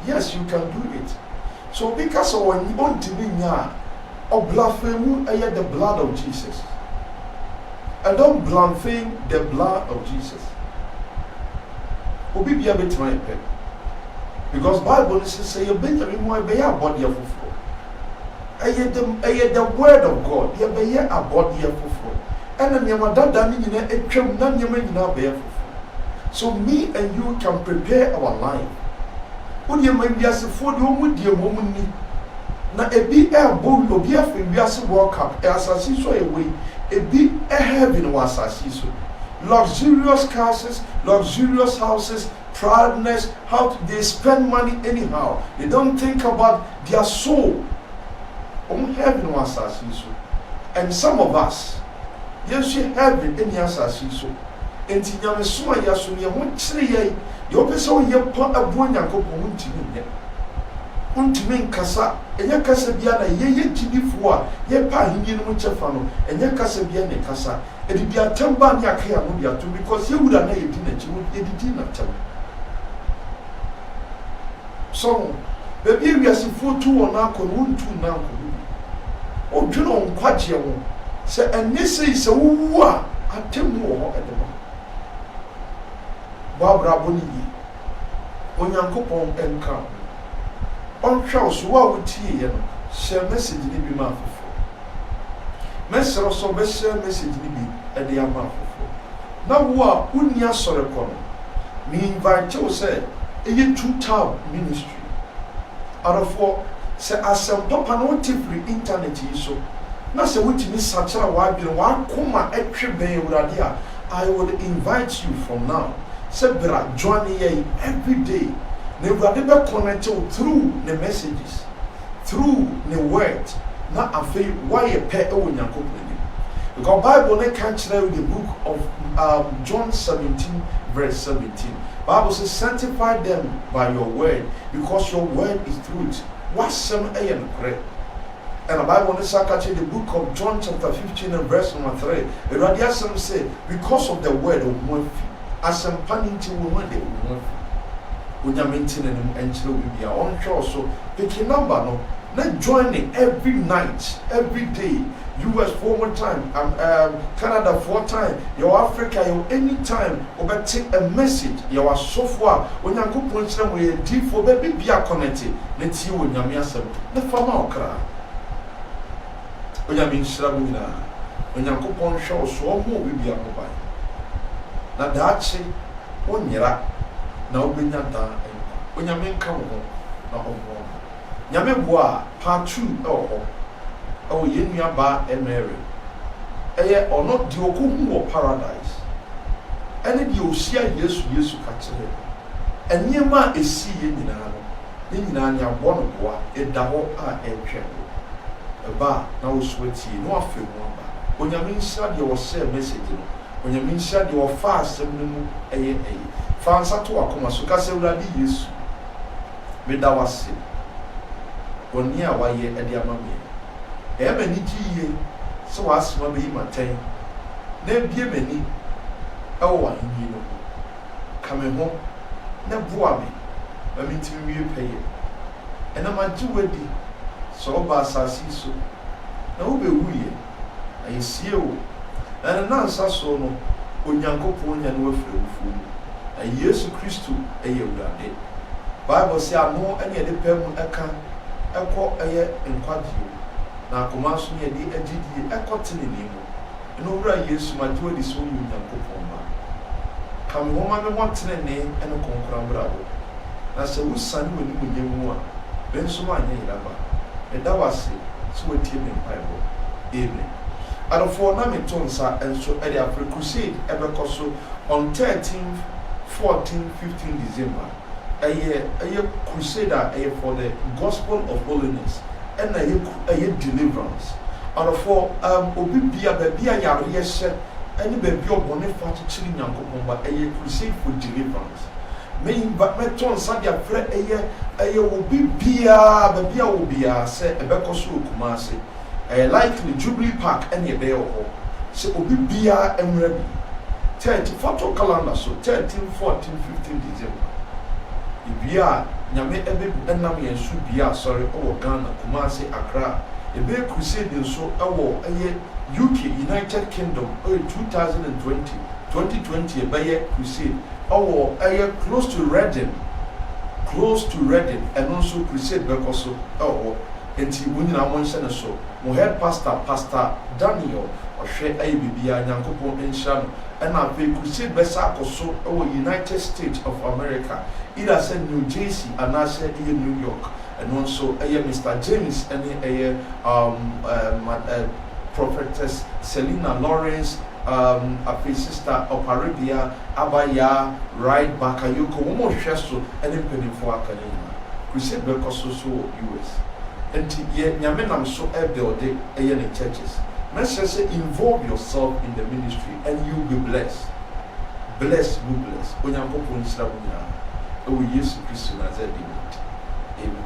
Speaker 3: Yes, you can do it. So because of when you want to be near, or blaspheme the blood of Jesus. And don't blaspheme the blood of Jesus. Obi be a bit near your pet. Because Bible says say you Benjamin more be a body of fufu. The word of God, you be a body of fufu. And then you dada ni na etwam na nyama nyina be fufu. So me and you can prepare our life. When you may be as a for the woman ni na ebi a bowl obi afi wiase World Cup asasi so away ebi a heaven was asasi. Luxurious cars, luxurious houses, proudness, how they spend money anyhow. They don't think about their soul. Heaven was asasi. And some of us, yes, you heaven any asasi. And Tinyam Suma Yasunia won't say, your person your pot of one yankopon to Untimin Casa, and your Casabiana, ye Tibifua, ye Pahin Muchafano, and your Casabiana Casa. And if you are Tambania Kia Mubiatu, because you would have made dinner, you would get dinner. So baby we are for two on our could two now. Oh, do not quite your own. Say, and this is a woo at Timor at the moment. Barbara Boni, Onyankopon and come. On Charles, what would he share message in the mouth of Messer also message in at the amount of now, what wouldn't you sort of come? Me invite you, say, a 2-town ministry. Out of what, say, as some papa no free internet so. Now, say, what you such a while, one comma extra bay radia. I will invite you from now. Say, Bra, join me every day. Never ever connected through the messages, through the word. Now, I feel why a pair of Yankopoli. Because Bible they can't tell the book of John 17, verse 17. Bible says, sanctify them by your word, because your word is truth. What's some and correct? And the Bible in the book of John chapter 15 and verse number 3. The radiation say, because of the word of Murphy, as some paninti woman they will when you're maintaining and chill with your own show. So pick a number no. Not joining every night, every day. US 4 more time, Canada 4 time, your Africa, your anytime, or take a message, your software, when you go point them where you deep for baby be connected, let's you when you mean some, the farmer cry. When you mean Shabina, when you go point show, so more will be a mobile. Now that's it, 1 year, now when you're done, when you mean come home, not home. Yameboa, part 2, oh, yen yaba and Mary. Or not the Okumu paradise. And the Osia, yes, catch it. And Yama is seeing in Nanya, one of what a double are a travel. A bar, now sweaty, no feel one bar. When you mean, sad, you will say message. When you mean, sad, you are fast, and a fansa to a comma, so Castle use. But that was it. When near why ye at the amami. Many ye, so as my be my time. Then be many. Oh, I know. Coming home, never bore me. I mean to me, pay it. And I'm a Jew, so bass I see so. Now be we, I see you. And an answer so no, when Yanko Pony and Wefru, a years of Christo, a year day. Bible say I know any of the pebble I can. Echo a year in quadrille. Now, commercial near the edgy, echo telling and over a year, so my joy is so you can go. Come home, I want to name and a conqueror bravo. I said, whose son will you give one? Then so I need about. And that was it, so a team in Bible. Amen. Out of 4 Namitons and so at the crusade ever coso on 13th, 14th, 15th December. A year crusader for the gospel of holiness and a year deliverance. Out of 4 Obibia Babia Yarisha any baby of Boniface chilling Yankopomba a year crusade for deliverance. May but Meton Sadia Fred a year will be Babia will be said a Becosu Kumasi a likely Jubilee Park any day or so Obibia and Rebbe 30 photo calendar so 13, 14, 15 December. Ibia, Yame Ebe Enami and Subia, sorry, Ghana, Kumasi, Accra. A big crusade in so a UK, United Kingdom, 2020, 2020, a Bayer crusade, a year close to Reading, and also crusade because and Tibunin Amon so. My head Pastor Daniel, or Shea Abibia, Yankopo and Shano, and I pay crusade Besako so our United States of America. Either said New Jersey and I said here New York, and also Mr. James and prophetess Selena Lawrence, a sister of Arabia, Abaya, Right Bakayoko, Momo Shesto, and a penny for Academia. Crusade because so US. And yet Yamenam so every day in churches. Let's just say involve yourself in the ministry and you'll be blessed. Blessed, will bless. When you go to Israel, oh, yes, Christian as a demon. Amen.